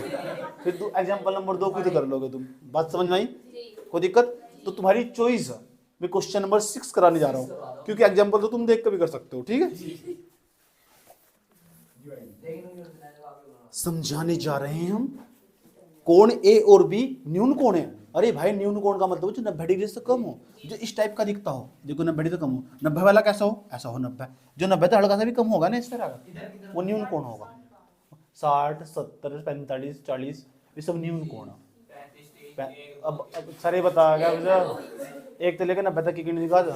फिर तू एग्जांपल नंबर 2 खुद कर लोगे तुम। बात समझ में आई? कोई दिक्कत? तो तुम्हारी चॉइस है। मैं क्वेश्चन नंबर 6 कराने जा रहा हूं, क्योंकि एग्जांपल तो तुम देख कर भी कर सकते हो। ठीक है, समझाने जा रहे हैं हम कोण ए और बी न्यून कोण है। अरे भाई न्यून कोण का मतलब जो 90 डिग्री से कम हो, जो इस टाइप का दिखता हो, देखो 90 डिग्री से कम हो। 90 वाला कैसा हो? ऐसा हो 90। जो 90 तो हल्का सा भी कम होगा ना इस तरह का, वो न्यून कोण होगा। 60, 70, 45, 40 ये सब न्यून कोण है। अब सारे बता क्या भैया, एक तो लेकर 90 तक की गिनती दिखा दो,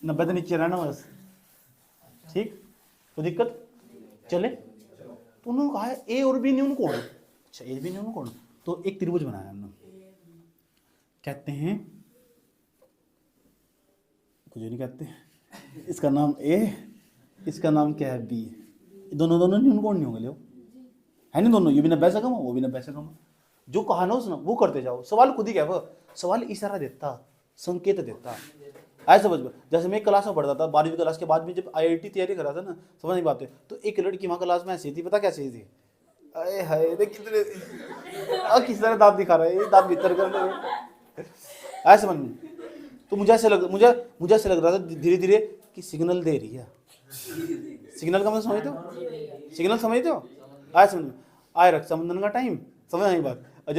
90 तो नीचे रहना बस। ठीक, तो दिक्कत चले। तो उन्होंने कहा है ए और बी न्यून कोण है। अच्छा, ए बी न्यून कोण, तो एक त्रिभुज बनाया हमने, कहते हैं कुछ नहीं कहते, इसका नाम ए, इसका नाम क्या है बी। दोनों न्यून कोण नहीं होंगे, लो है नहीं दोनों, ये भी 90 से कम हो, वो भी 90 से कम हो। जो कहा ना उसने वो करते जाओ। सवाल खुद ही क्या वो सवाल इशारा देता, संकेत देता। ऐसे समझ में, जैसे मैं क्लास में पढ़ता था 12वीं क्लास के बाद में, जब IIT तैयारी कर रहा था ना, समझ नहीं पाते, तो एक लड़की वहाँ क्लास में ऐसी थी, पता कैसी थी? अरे हाय देख कितने किस तरह दांत दिखा रहा है, ये दांत भीतर कर रहे, ऐसे समझ में। तो मुझे ऐसे लग रहा था धीरे धीरे कि सिग्नल दे रही है। सिग्नल का मतलब समझते हो? सिग्नल समझते हो? ऐसे समझ में आए रक्षाबंधन का टाइम, समझ नहीं बात। और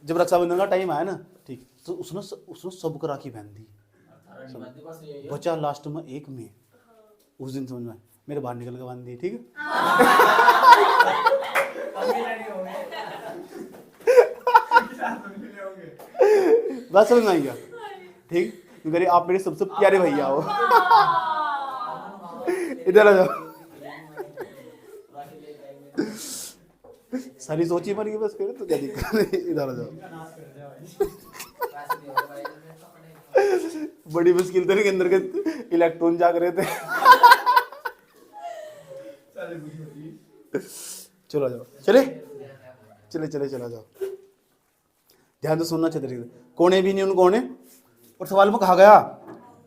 जब रक्षाबंधन का टाइम आया ना, ठीक, तो उसने सबको राखी पहन दी, बचा लास्ट में एक में। उस दिन समझ में मेरे बाहर निकल के बांध दी। ठीक है, बस समझ में आई क्या? ठीक, क्योंकि आप मेरे सबसे प्यारे भैया हो। इधर आ जाओ, सारी सोची मर गई बस, फिर तो क्या दिक्कत है। इधर आ जाओ, बड़ी मुश्किल के अंदर के इलेक्ट्रॉन जाग रहे थे। चलो आ जाओ, चले चला जाओ। ध्यान से सुनना चाहिए। कौन ए बी न्यून कौन है? और सवाल में कहा गया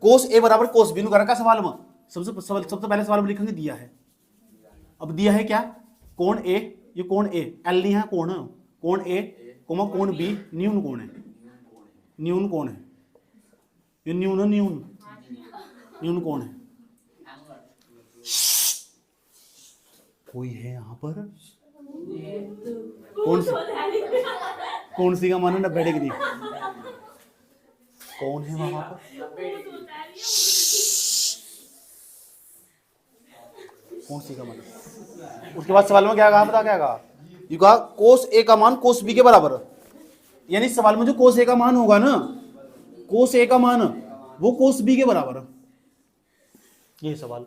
कोस ए बराबर कोस बी। करा का सवाल में सबसे पहले सवाल में लिखेंगे दिया है। अब दिया है क्या? कौन ए, ये कौन ए, एल नहीं है, कौन ए कोमा कौन बी न्यून कौन है? न्यून कौन है? ये न्यून कौन है? कोई है यहाँ पर? कौन सी का मानो 90 डिग्री? कौन है वहां पर? कौन सी का मानो? उसके बाद सवाल में क्या कहा, पता क्या कहा? ये कहा कोस ए का मान कोस बी के बराबर। यानी सवाल में जो कोस ए का मान होगा ना, कोस ए का मान वो कोस बी के बराबर। ये सवाल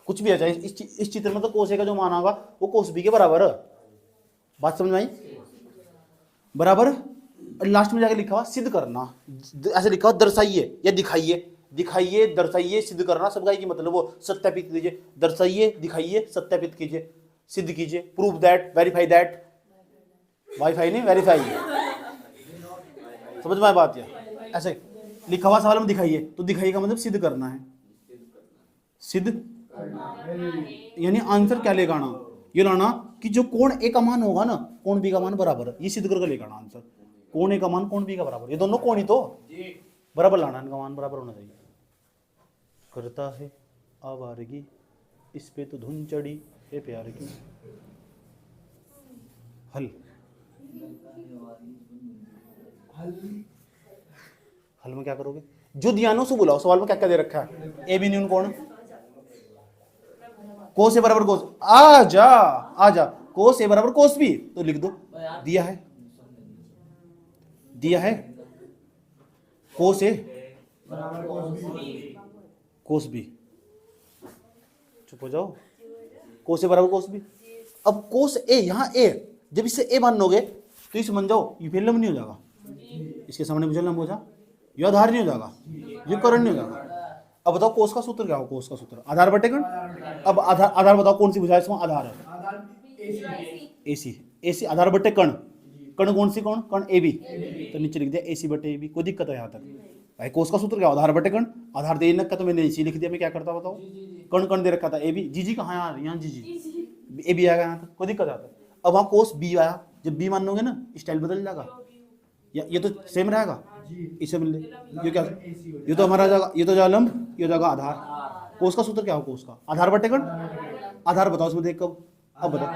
कुछ भी आ जाए इस चित्र में, तो कोस ए का जो मान होगा वो कोस बी के बराबर। बात समझ में आई? बराबर। और लास्ट में जाके लिखा हुआ सिद्ध करना, ऐसे लिखा हुआ दर्शाइए या दिखाइए, दर्शाइए, सिद्ध करना। सबका एक ही मतलब, वो सत्यापित कीजिए, दर्शाइए, दिखाइए, सत्यापित कीजिए, सिद्ध कीजिए, prove that, verify that. Wifi नहीं, वेरीफाई। समझ में आया बात? या ऐसे लिखा हुआ सवाल में दिखाइए, तो दिखाइए का मतलब सिद्ध करना है। सिद्ध यानी आंसर क्या लेगा ना, ये लाना कि जो कोण ए का मान होगा ना, कोण बी का मान बराबर है, ये सिद्ध करके लेगा ना आंसर। कोण ए का मान कोण बी का बराबर, ये दोनों कोण ही तो बराबर लाना, इनका मान बराबर होना चाहिए। करता है आवारगी इस पे तो धुन चढ़ी ए प्यार की। हल में क्या करोगे? जो दिया ना उसे बुलाओ। सवाल में क्या क्या दे रखा है? ए बी न्यून कोण, कोस ए बराबर कोस, आ जा कोस ए बराबर कोस बी, तो लिख दो। दिया है कोस ए कोस बी। चुप हो जाओ। कोस ए बराबर कोस बी। अब कोस ए, यहाँ ए, जब इसे ए मान लोगे तो इसे मान जाओ, ये फिर नहीं हो जाएगा, इसके सामने मुझे लंब हो जा, यह आधार नहीं हो जाएगा, ये करण नहीं हो जाएगा। अब बताओ कोस का सूत्र क्या हो, कोस का सूत्र आधार बटे कण। अब आधार आधार बताओ कौन सी भुजा है इसमें, आधार है AC, AC आधार बटे कण, कण कौन सी, कौन कण AB, तो नीचे लिख दिया AC बटे AB। कोई दिक्कत है यहाँ तक भाई? कोस का सूत्र क्या हो, आधार बटे कण, आधार दे रखा तो मैंने AC लिख दिया, मैं क्या करता बताओ, कण कण दे रखा था AB, जी कहाँ यार, यहाँ जी AB आएगा यहाँ तक, कोई दिक्कत आता है। अब वहाँ कोस B आया, जब B मानोगे ना स्टाइल बदल जाएगा, या ये तो सेम रहेगा, इसे मिल ये क्या, ये तो हमारा जाएगा, ये तो जाएगा लंब, ये जाएगा आधार। कोस का सूत्र क्या हो, कोस का आधार बटे कण, आधार बताओ इसमें देख कब, अब बताओ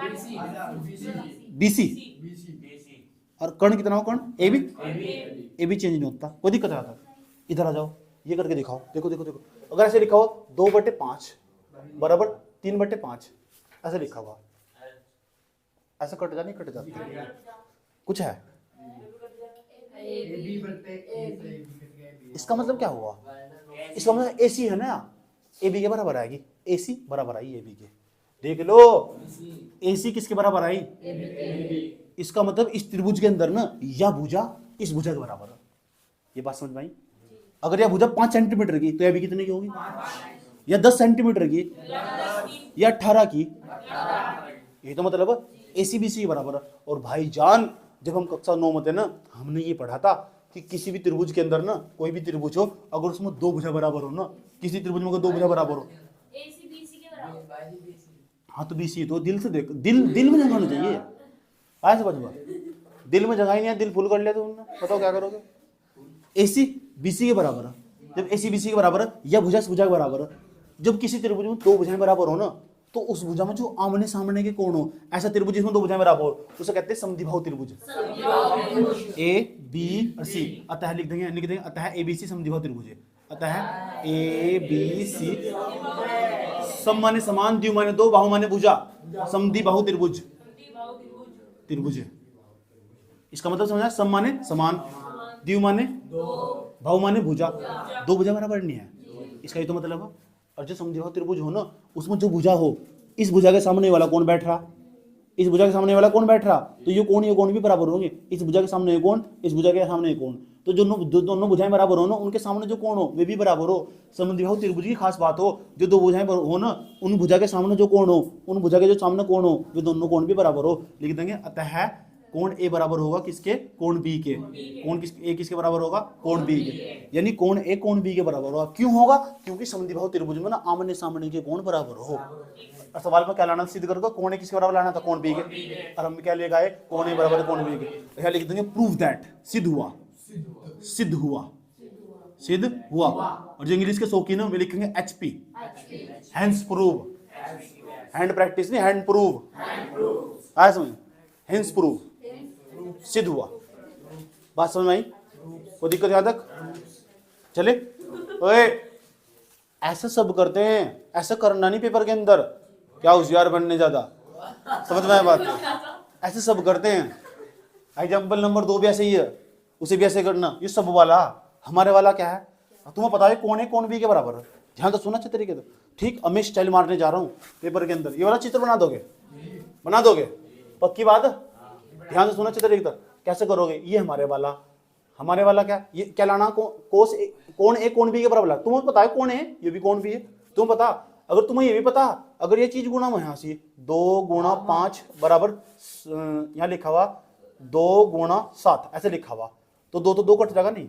BC, और कण कितना हो, कण AB चेंज नहीं होता, कोई दिक्कत आता। इधर आ जाओ, ये करके दिखाओ, देखो देखो देखो, अगर ऐसे लिखा हो 2/5 बराबर 3/5 ऐसे लिखा हुआ, ऐसा कट जा नहीं कट जाता, कुछ है, इसका मतलब क्या हुआ, इसका मतलब AC है ना, AB के बराबर आएगी, AC बराबर आई AB के, देख लो AC किसके बराबर आई, इसका मतलब इस त्रिभुज के अंदर ना यह भुजा इस भुजा के बराबर है, ये बात समझ में आई। अगर यह भुजा 5 सेंटीमीटर की तो यह भी कितने की होगी, या 10 सेंटीमीटर की, या 18 की, ये तो मतलब AC BC के बराबर है। और भाईजान जब हम कक्षा 9 में थे ना, हमने ये पढ़ा था कि किसी भी त्रिभुज के अंदर ना, कोई भी त्रिभुज हो, अगर उसमें 2 भुजा बराबर हो ना, किसी त्रिभुज में अगर 2 भुजा बराबर हो, हाँ तो BC तो दिल से देख, दिल में जगह होना चाहिए, आया समझ में, दिल में जगह ही नहीं है, दिल फुल कर लिया तुमने, बताओ क्या करोगे। AC BC के बराबर है, जब AC BC के बराबर है, या भुजा इस भुजा के बराबर है, जब किसी त्रिभुज में 2 भुजाएं बराबर हो ना, तो उस भुजा में जो आमने सामने के कोण हो, ऐसा त्रिभुज जिसमें 2 भुजाएं बराबर हो, उसे कहते हैं समद्विबाहु त्रिभुज, A B और C, अतः लिख देंगे अतः ABC समद्विबाहु त्रिभुज है, अतः ABC सम माने समान, द्वि माने 2, बाहु माने भुजा, समद्विबाहु त्रिभुज है। इसका मतलब समझा, सम माने समान, द्वि माने बाहु माने भुजा, 2 भुजा बराबर नहीं है, इसका ये तो मतलब है। और जो समद्विबाहु त्रिभुज हो ना, उसमें जो भुजा हो, इस भुजा के सामने वाला कौन बैठ रहा, इस भुजा के सामने वाला कौन बैठ रहा, तो ये कोण भी बराबर होंगे, इस भुजा के सामने एक कोण, इस भुजा के सामने एक कोण, तो जो दोनों भुजाएं बराबर हो ना, उनके सामने जो कोण हो वे भी बराबर हो। समद्विबाहु त्रिभुज की खास बात हो, जो 2 भुजाएं हो ना, उन भुजा के सामने जो कोण हो, उन भुजा के जो सामने कोण हो, वे दोनों कोण भी बराबर हो। लिख देंगे अतः कोण A बराबर होगा किसके, कोण B के, कोण A किसके बराबर होगा, कोण B के, यानी कोण A कोण B के बराबर होगा। क्यों होगा, क्योंकि समद्विबाहु त्रिभुज में ना आमने सामने के कोण बराबर हो। और सवाल में क्या लाना, सिद्ध कर दो, कोण A किसके बराबर लाना था, कोण B के, और हम क्या ले गए, कोण A बराबर कोण B के, यहाँ लिख देंगे प्रूव दैट, सिद्ध हुआ, सिद्ध हुआ, सिद्ध हुआ। और जो इंग्लिश के शौकीन है वे लिखेंगे HP, hence prove, hand practice नहीं, हैंड प्रूव, आया समझ, हैंस प्रूव, सिद्ध हुआ। बात समझ में आई, कोई दिक्कत यहाँ तक, चले। ओए ऐसा सब करते हैं, ऐसा करना नहीं पेपर के अंदर, क्या होशियार बनने ज्यादा, समझ में आया बात, ऐसे सब करते हैं। एग्जाम्पल नंबर 2 भी ऐसे ही है, उसे भी ऐसे करना। ये सब वाला, हमारे वाला क्या है, तुम्हें पता है कौन है, कौन B के बराबर है, ध्यान तो सुना अच्छे तरीके से, ठीक। अब मैं स्टाइल मारने जा रहा हूँ पेपर के अंदर, ये वाला चित्र बना दोगे, बना दोगे, पक्की बात है, ध्यान से सुना अच्छे तरीके से। कैसे करोगे, ये हमारे वाला क्या, ये क्या लाना, कोस कोण A कोण B के बराबर, तुम्हें पता है कौन है, ये भी कोण B है, तुम्हें पता। अगर तुम्हें ये भी पता, अगर ये चीज गुणा में यहाँ से 2 गुणा 5 बराबर, यहाँ लिखा हुआ 2 गुणा 7 ऐसे लिखा हुआ, तो 2 तो 2 कट जाएगा नहीं,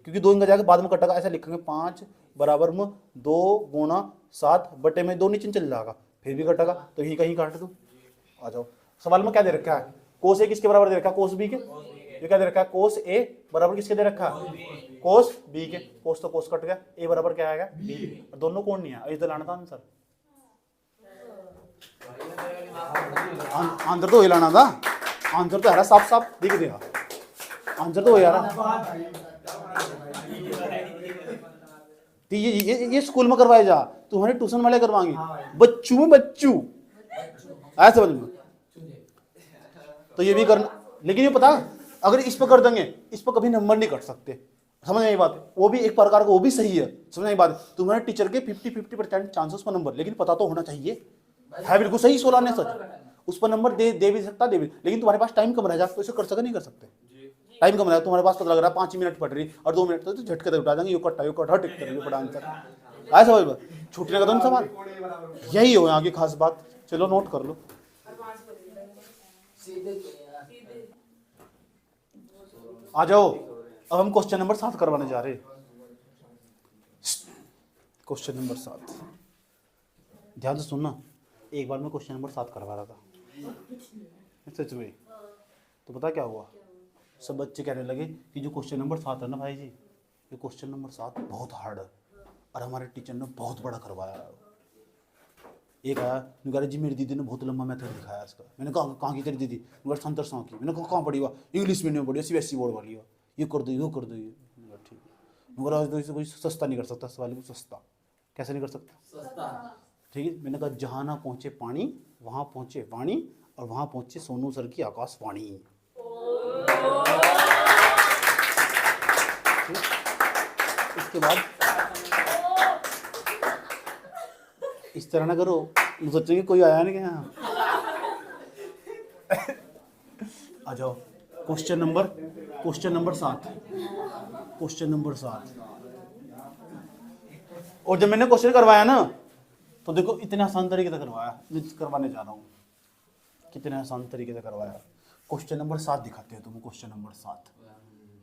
क्योंकि 2 इनका जाएगा बाद में कटेगा, ऐसे लिखेंगे 5 बराबर में 2 गुणा 7 बटे में 2 नीचे चल जाएगा, फिर भी कटेगा, तो यही कहीं काट दो। आ जाओ, सवाल में क्या दे रखा है, कोस A किसके बराबर दे रखा है, कोस B के, ये क्या दे रखा है, कोस A बराबर किसके दे रखा है, कोस B के, कोस तो कोस कट गया, A बराबर क्या आएगा B, और दोनों कोण नहीं है, इधर लाना था आंसर, आंसर तो लाना था, आंसर तो यार साफ साफ दिख देगा, आंसर तो यार ये स्कूल में करवाए जा, तुम्हारे ट्यूशन वाले करवाएंगे, बच्चू में बच्चू, आया समझ में। तो ये भी करना, लेकिन ये पता, अगर इस पर कर देंगे, इस पर कभी नंबर नहीं कट सकते, समझ में ये बात, वो भी एक प्रकार का, वो भी सही है, समझ में ये बात, तुम्हारे टीचर के 50% चांसेस पर नंबर, लेकिन पता तो होना चाहिए, है बिल्कुल सही, 16 ने सच, उस पर नंबर दे भी सकता, दे भी, लेकिन तुम्हारे पास टाइम कम रह जाए तो इसे कर सके नहीं कर सकते, टाइम कम रहा, तुम्हारे पास पता लग रहा है 5 मिनट पढ़ रही और 2 मिनट तो झटके से उठा देंगे, यो कट्टा टिक कर पड़ा आंसर, आया समझ में? छूटने का तो नहीं सवाल, यही हो यहाँ की खास बात। चलो नोट कर लो। आ जाओ, अब हम क्वेश्चन नंबर 7 करवाने जा रहे हैं। क्वेश्चन नंबर 7, ध्यान से सुनना। एक बार मैं क्वेश्चन नंबर 7 करवा रहा था सच में, तो पता क्या हुआ, सब बच्चे कहने लगे कि जो क्वेश्चन नंबर 7 है ना भाई जी, ये क्वेश्चन नंबर 7 बहुत हार्ड है और हमारे टीचर ने बहुत बड़ा करवाया है। एक आया, निकाले जी मेरी दीदी ने बहुत लंबा मेथड दिखाया इसका। मैंने कहा कहाँ की तेरी दीदी? निकाल संतर साँ की। मैंने कहा कहाँ पढ़ी हुआ? इंग्लिश मीडियम पढ़ी, CBSE बोर्ड वाली है, ये कर दो ये कर दो ये। ठीक है, मगर आज तो इसे कोई सस्ता नहीं कर सकता सवाल को, सस्ता कैसे नहीं कर सकता? ठीक है, मैंने कहा जहाँ ना पहुँचे पानी वहाँ पहुँचे वाणी, और वहाँ पहुँचे सोनू सर की आकाशवाणी। इसके बाद इस तरह ना करो, सोचेंगे कोई आया नहीं यहाँ। आ जाओ, क्वेश्चन नंबर 7, क्वेश्चन नंबर 7। और जब मैंने क्वेश्चन करवाया ना, तो देखो इतने आसान तरीके से करवाया, करवाने जा रहा हूँ, कितने आसान तरीके से करवाया। क्वेश्चन नंबर 7 दिखाते हैं तुम्हें। क्वेश्चन नंबर 7,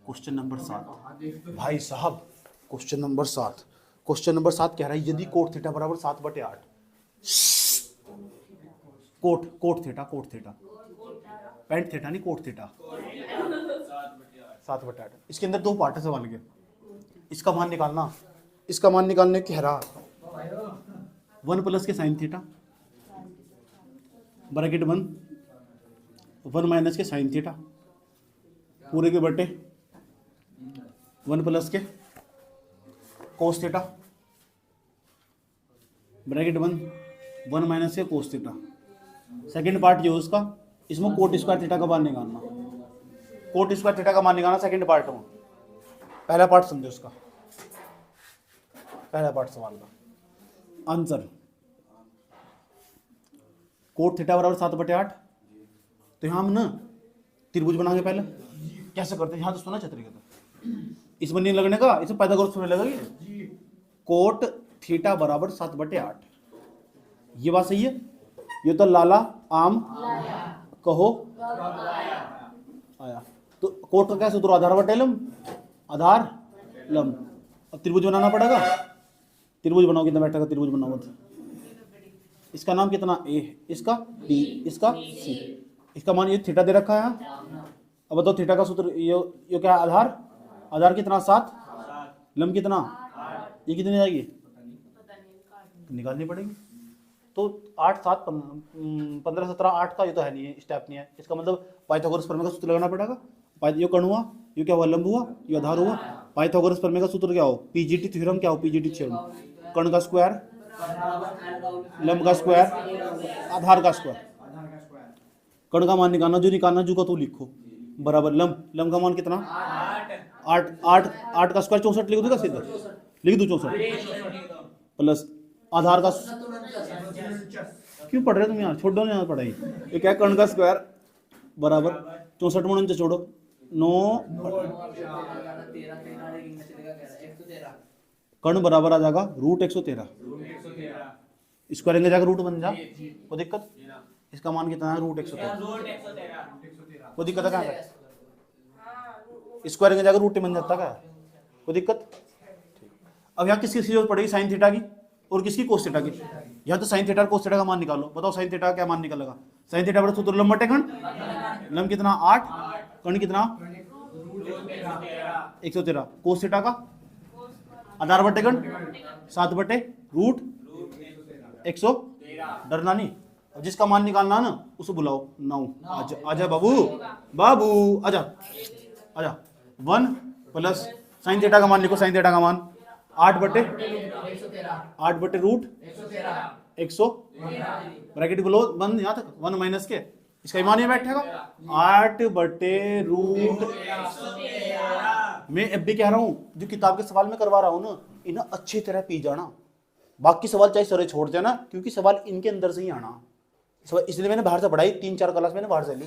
क्वेश्चन नंबर 7 भाई साहब, क्वेश्चन नंबर 7, क्वेश्चन नंबर 7 कह रहा है यदि कोट थीटा बराबर 7/8, कोट थीटा पेंट थीटा नहीं, कोट थीटा 7/8। इसके अंदर 2 पार्ट है सवाल के, इसका मान निकालना। इसका मान निकालने कह रहा 1 प्लस के साइन थीटा ब्रैकेट 1 माइनस के साइन थीटा पूरे के बटे 1 प्लस के कोस थीटा ब्रैकेट 1 माइनस के कोस थीटा। सेकंड पार्ट जो है उसका, इसमें कोट स्क्वायर थीटा का मान निकालना। कोट स्क्वायर थीटा का मान निकालना सेकंड पार्ट में। पहला पार्ट समझो उसका, पहला पार्ट सवाल का आंसर, कोट थीटा बराबर 7/8। तो यहाँ हम ना त्रिभुज बनाएंगे पहले। कैसे करते हैं, यहाँ तो सुना छतरी का, इसमें नहीं लगने का, इसमें पाइथागोरस में लगेगा। कोट थीटा बराबर 7/8, ये बात सही है। ये तो लाला आम कहो आया। तो कोट का क्या सूत्र, आधार बटे लंब, आधार लंब। अब त्रिभुज बनाना पड़ेगा। त्रिभुज बनाओ, कितना बैठेगा त्रिभुज बनाओ। इसका नाम कितना A, इसका B, इसका C। इसका मान ये थीटा दे रखा है यहाँ। अब बताओ थीटा का सूत्र, ये क्या है, आधार कितना 7, लंब कितना, ये कितनी आएगी निकालनी पड़ेगी। तो 8, 7, 15, 17, 8 का ये तो है नहीं है, स्टेप नहीं है। इसका मतलब पाइथागोरस प्रमेय का सूत्र लगाना पड़ेगा। ये कर्ण हुआ, ये क्या हुआ, लंब हुआ, ये आधार हुआ। पाइथागोरस प्रमेय का सूत्र क्या हो, पीजीटी थ्योरम क्या हो, पीजीटी थ्योरम, कर्ण का स्क्वायर, लंब का स्क्वायर, आधार का स्क्वायर। कर्ण का मान निकालना, जो निकालना जो का तो लिखो, बराबर लंब का मान कितना 8 का स्क्वायर 64 लिख दूंगा, सीधा लिख दूं 64 प्लस आधार का, क्यों पढ़ रहे तुम यार, छोड़ दो ना पढ़ाई। ये क्या, कर्ण का स्क्वायर बराबर 64 में 9 छोड़ो 9, कर्ण बराबर आ जाएगा √113। स्क्वायर एंगल जाकर रूट बन जा, कोई दिक्कत। इसका मान कितना है √113, कोई दिक्कत है क्या, स्क्वायर एंगल जाकर रूट बन जाता क्या, कोई दिक्कत। अब यहाँ किसकी जरूरत पड़ेगी, साइन थीटा की और किसकी, कोस थीटा की। यहाँ तो साइन थीटा और कोस थीटा का मान निकालो। बताओ साइन थीटा का क्या मान निकलेगा, साइन थीटा बराबर सूत्र लंब बटे कर्ण, लंब कितना 8, कर्ण कितना 113, कोस थीटा का आधार बटे कर्ण 7/√100। डरना नहीं, अब जिसका मान निकालना ना उसे बुलाओ 9। आजा बाबू आजा 1 प्लस साइन थीटा का मान लिखो, साइन थीटा का मान 8/√100 ब्रैकेट क्लोज बंद, यहाँ तक 1 माइनस के, इसका मान ये बैठेगा 8/√113। मैं अब भी कह रहा हूँ जो किताब के सवाल में करवा रहा हूँ ना, इन्हें अच्छी तरह पी जाना। बाकी सवाल चाहे सरे छोड़ देना, क्योंकि सवाल इनके अंदर से ही आना सवाल। इसलिए मैंने बाहर से पढ़ाई, 3-4 क्लास मैंने बाहर से ली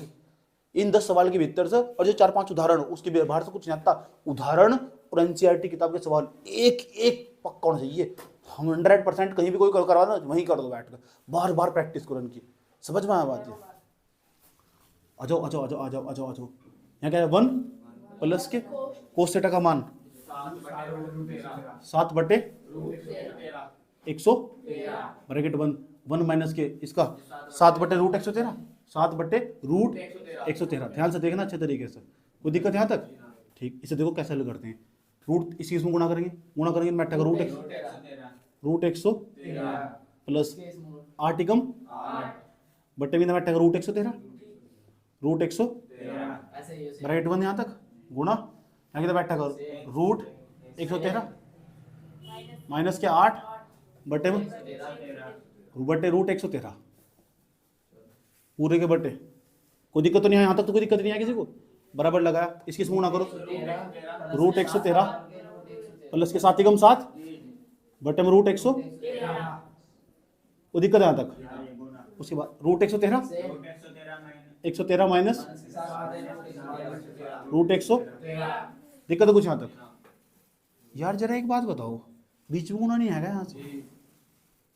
इन 10 सवाल के भीतर से, और जो 4-5 उदाहरण उसके बाहर से कुछ नहीं आता। उदाहरण और एनसीईआरटी किताब के सवाल एक एक पक्का होना चाहिए। 100% कहीं भी कोई करवा ना वहीं कर दो बैठ कर, बार बार प्रैक्टिस करो इनकी। समझ में आया बात? ये आ जाओ आ जाओ आ जाओ आ जाओ आ जाओ आ जाओ। यहाँ क्या है 1 प्लस के कोस थीटा का मान 7/100 ब्रैकेट 1 माइनस के इसका 7/√113 7/√113। ध्यान से देखना अच्छे तरीके से, कोई दिक्कत यहाँ तक? ठीक, इसे देखो कैसे हल करते हैं। रूट इसी इसमें गुणा करेंगे मैट्रिक √113 प्लस 8 एकम बट्टे में मैट्रिक √113 ब्रैकेट 1 यहाँ तक गुणा यहाँ की बैठा कर √113 माइनस के 8 बट्टे में √113 पूरे के बट्टे। कोई दिक्कत तो नहीं है यहाँ तक? तो कोई दिक्कत नहीं है किसी को? बराबर लगाया, इसकी इसमें गुणा करो √113 प्लस के 7 एकम 7 बट्टे में √100। कोई दिक्कत है यहाँ तक? उसके बाद √113 113 माइनस √100। दिक्कत है कुछ यहाँ तक? यार जरा एक बात बताओ, बीच में गुना नहीं है क्या यहाँ से?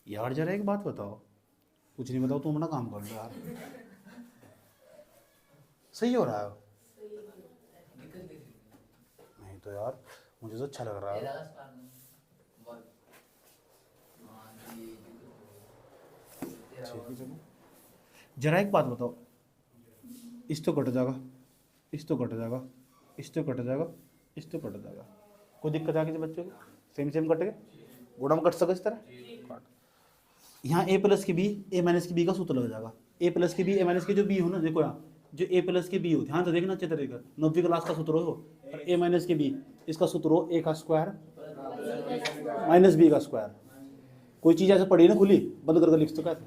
यार जरा एक बात बताओ, कुछ नहीं बताओ तुम अपना काम कर लो यार। सही हो रहा है? नहीं तो यार मुझे तो अच्छा लग रहा है। ठीक है चलो, जरा एक बात बताओ, इस तो कट जाएगा, इस तो कट जाएगा, इस तो कट जाएगा, इस तो कट जाएगा। कोई दिक्कत आ किसी बच्चे को? सेम कट गए, गुणा में कट सके इस तरह। यहाँ a प्लस की b a माइनस की b का सूत्र लग जाएगा। a प्लस की b a माइनस की जो b हो ना, देखो यहाँ जो a प्लस की b हो, ध्यान से देखना अच्छे तरीके, 9वीं क्लास का सूत्र हो, और a माइनस की b इसका सूत्र हो a का स्क्वायर माइनस b का स्क्वायर। कोई चीज़ ऐसे पड़ी ना खुली, बंद करके लिख सकता है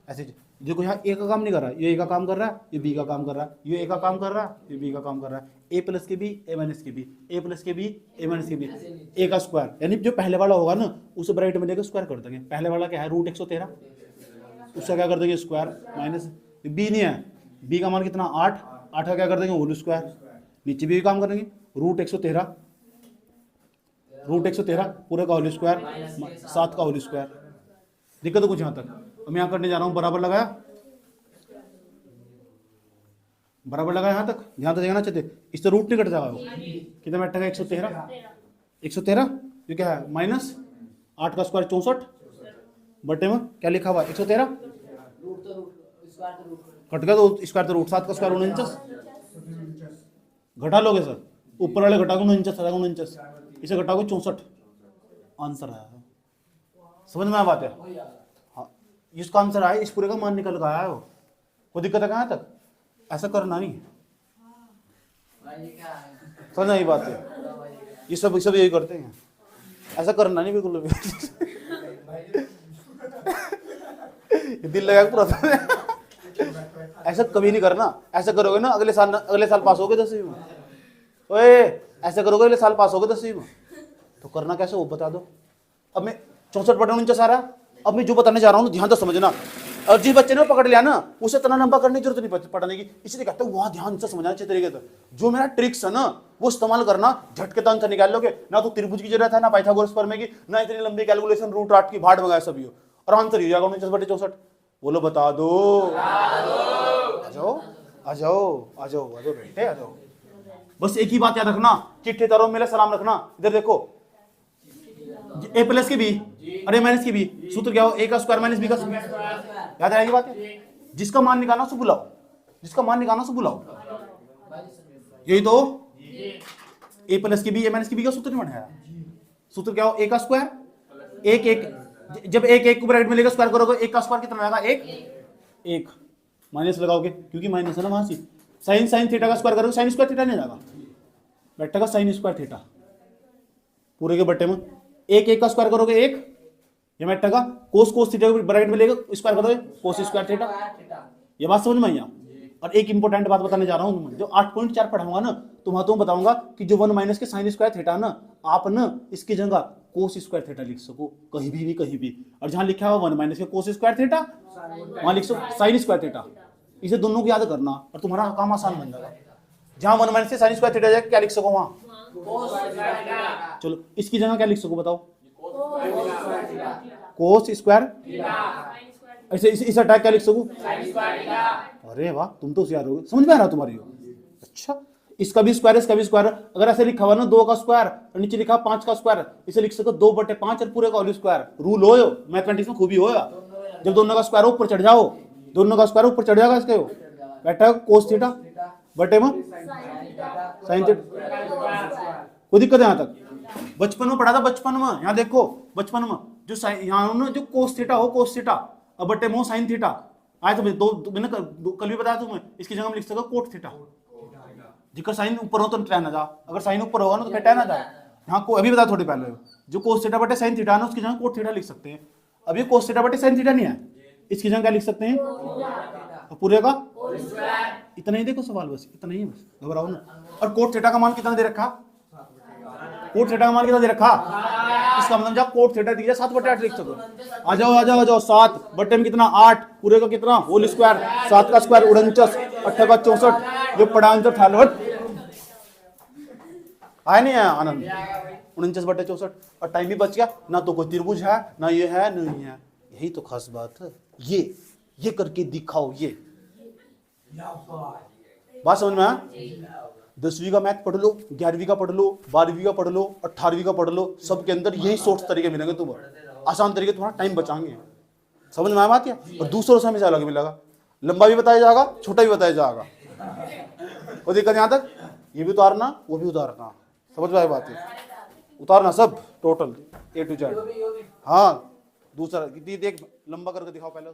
ऐसे। देखो यहाँ ए का काम नहीं कर रहा, ये ए का काम कर रहा है, ये बी का काम कर रहा है, ये ए का काम कर रहा है, ये बी का काम कर रहा है। ए प्लस के बी ए माइनस के बी, ए प्लस के बी ए माइनस के बी, ए का स्क्वायर, यानी जो पहले वाला होगा ना उसे ब्रैकेट में लेकर स्क्वायर कर देंगे। पहले वाला क्या है √113, उसका क्या कर देंगे स्क्वायर माइनस, बी नहीं है, बी का मान कितना 8 का क्या कर देंगे होल स्क्वायर, नीचे भी काम करेंगे √113 पूरे का होल स्क्वायर 7 का होल स्क्वायर। दिक्कत है कुछ यहाँ तक? मैं यहाँ करने जा रहा हूँ, बराबर लगाया यहाँ तक, ध्यान से देखना चाहते, इससे रूट नहीं कट जाएगा। कितना बैठेगा 113 ये क्या है माइनस 8 का स्क्वायर 64 बटे में क्या लिखा हुआ 113 कट गया तो स्क्वायर तो √7 का स्क्वायर 49 घटा लोगे सर, ऊपर वाले घटा को 49 इसे घटा को 64 आंसर है। समझ में आ बात है? इसका आंसर आया, इस पूरे का मान निकल गया है वो। कोई दिक्कत है कहाँ तक? ऐसा करना नहीं, समझ नहीं बात है? ये सब यही करते हैं, ऐसा करना नहीं बिल्कुल भी। दिल लगा के पूरा ऐसा कभी नहीं करना। ऐसा करोगे ना अगले साल पास होगे 10वीं में। ओए ऐसा करोगे अगले साल पास होगे 10वीं में, तो करना कैसे वो बता दो। अब मैं 64/49 आ रहा, अब मैं जो बताने जा रहा हूँ ध्यान से समझना। और जिस बच्चे ने पकड़ लिया ना उसे इतना लंबा करने की जरूरत नहीं पढ़ने की, इसलिए कहते हैं वहां ध्यान से समझना अच्छे तरीके से। जो मेरा ट्रिक्स है ना वो इस्तेमाल करना, झटके तो आंसर निकाल लोगे। ना तो त्रिभुज की जरूरत है, ना पाइथागोरस प्रमेय की, ना इतनी लंबी कैलकुलेशन √8 की भाड़ मंगाए सभी हो, और आंसर ही जाएगा 49/64। बोलो बता दो। आ जाओ बेटे आ जाओ। बस एक ही बात याद रखना, चिट्ठे तारों में सलाम रखना। इधर देखो a प्लस की बी और a माइनस की बी, सूत्र क्या हो a का स्क्वायर माइनस b का स्क्वायर। याद आएगी बात है? जिसका मान निकालना उसको बुलाओ, यही तो a प्लस की बी a माइनस की बी का सूत्र नहीं बनाया। सूत्र क्या हो a का स्क्वायर एक जब एक को ब्रैकेट में लेकर स्क्वायर करोगे, एक का स्क्वायर कितना आएगा एक माइनस लगाओगे क्योंकि माइनस है ना वहां से। साइन थीटा का स्क्वायर करोगे साइन स्क्वायर थीटा नहीं जाएगा, बैठेगा साइन स्क्वायर थीटा पूरे के बट्टे में। एक का स्क्वायर करोगे एक, ये बैठेगा कोस थीटा को ब्रैकेट में लेकर स्क्वायर करोगे कोस स्क्वायर थीटा। ये बात समझ में आई? और एक इंपॉर्टेंट बात बताने जा रहा हूँ, जो 8.4 पढ़ाऊंगा ना तो वहां तो बताऊंगा कि जो 1 माइनस के साइन स्क्वायर थीटा ना, आप ना इसकी जगह कोस स्क्वायर थीटा लिख सको कहीं भी। और जहां लिखा हुआ 1 माइनस के कोस स्क्वायर थीटा वहां लिख सको साइन स्क्वायर थीटा। इसे दोनों को याद करना और तुम्हारा काम आसान बन जाएगा। जहां 1 माइनस के साइन स्क्वायर थीटा जाएगा क्या लिख सको वहां, चलो इसकी जगह क्या लिख सको बताओ, कोस स्क्वायर, ऐसे इस अटैक क्या लिख सकूं? अरे वाह, तुम तो होशियार हो गए, समझ में आ रहा तुम्हारी? अच्छा, इसका भी स्क्वायर, इसका भी स्क्वायर। अगर ऐसे लिखा हुआ ना 2 का स्क्वायर और नीचे लिखा 5 का स्क्वायर, इसे लिख सको 2/5 और पूरे का होल स्क्वायर। रूल हो मैथमेटिक्स में खूबी होगा, जब दोनों का स्क्वायर ऊपर चढ़ जाओ, दोनों का स्क्वायर ऊपर चढ़ जाएगा इसके, बैठा कोस थीटा बटे में साइन थीटा। कोई दिक्कत है यहाँ तक? बचपन में पढ़ा था, बचपन में, यहाँ देखो बचपन में जो यहाँ जो कोस थीटा हो, कोस थीटा अब बटे में साइन थीटा आए तो मैंने कल भी बताया तुम्हें, इसकी जगह में लिख सकते कोट थीटा। जिसका साइन ऊपर हो तो टैन आ जा, अगर साइन ऊपर होगा ना तो फिर टैन आ जाए। यहाँ को अभी बताया थोड़ी पहले, जो कोस थीटा बटे साइन थीटा ना उसकी जगह कोट थीटा लिख सकते हैं। अब ये कोस थीटा बटे साइन थीटा नहीं है, इसकी जगह क्या लिख सकते हैं? तो पूरे का इतना ही, देखो सवाल बस इतना ही, बस घबराओ ना। और कोट थीटा का मान कितना दे रखा? कोट थीटा का मान कितना दे रखा? इसका मतलब जब कोट थीटा दिया 7/8 लिख सको। आ जाओ आ जाओ आ जाओ, 7 बटे में कितना 8, पूरे का कितना होल स्क्वायर, 7 का स्क्वायर 49, 8 का 64, जो पड़ा आंसर था लौट आया नहीं आया आनंद? 49/64। और टाइम भी बच गया ना, तो कोई त्रिभुज है ना, ये है नहीं है। यही तो खास बात है, ये करके दिखाओ। ये बात समझ में आया? 10वीं का मैथ पढ़ लो, 11वीं का पढ़ लो, 12वीं का पढ़ लो, 18वीं का पढ़ लो, सबके अंदर यही शॉर्ट तरीके मिलेंगे तुम्हें, आसान तरीके, तुम्हारा टाइम बचाएंगे। समझ में आया बात? और दूसरों से हमेशा अलग मिलेगा, लंबा भी बताया जाएगा, छोटा भी बताया जाएगा। कोई दिक्कत यहाँ तक? ये भी उतारना, वो भी उतारना, समझ में आया बात? उतारना सब टोटल A to Z। हाँ, दूसरा देख, लंबा करके दिखाओ पहले।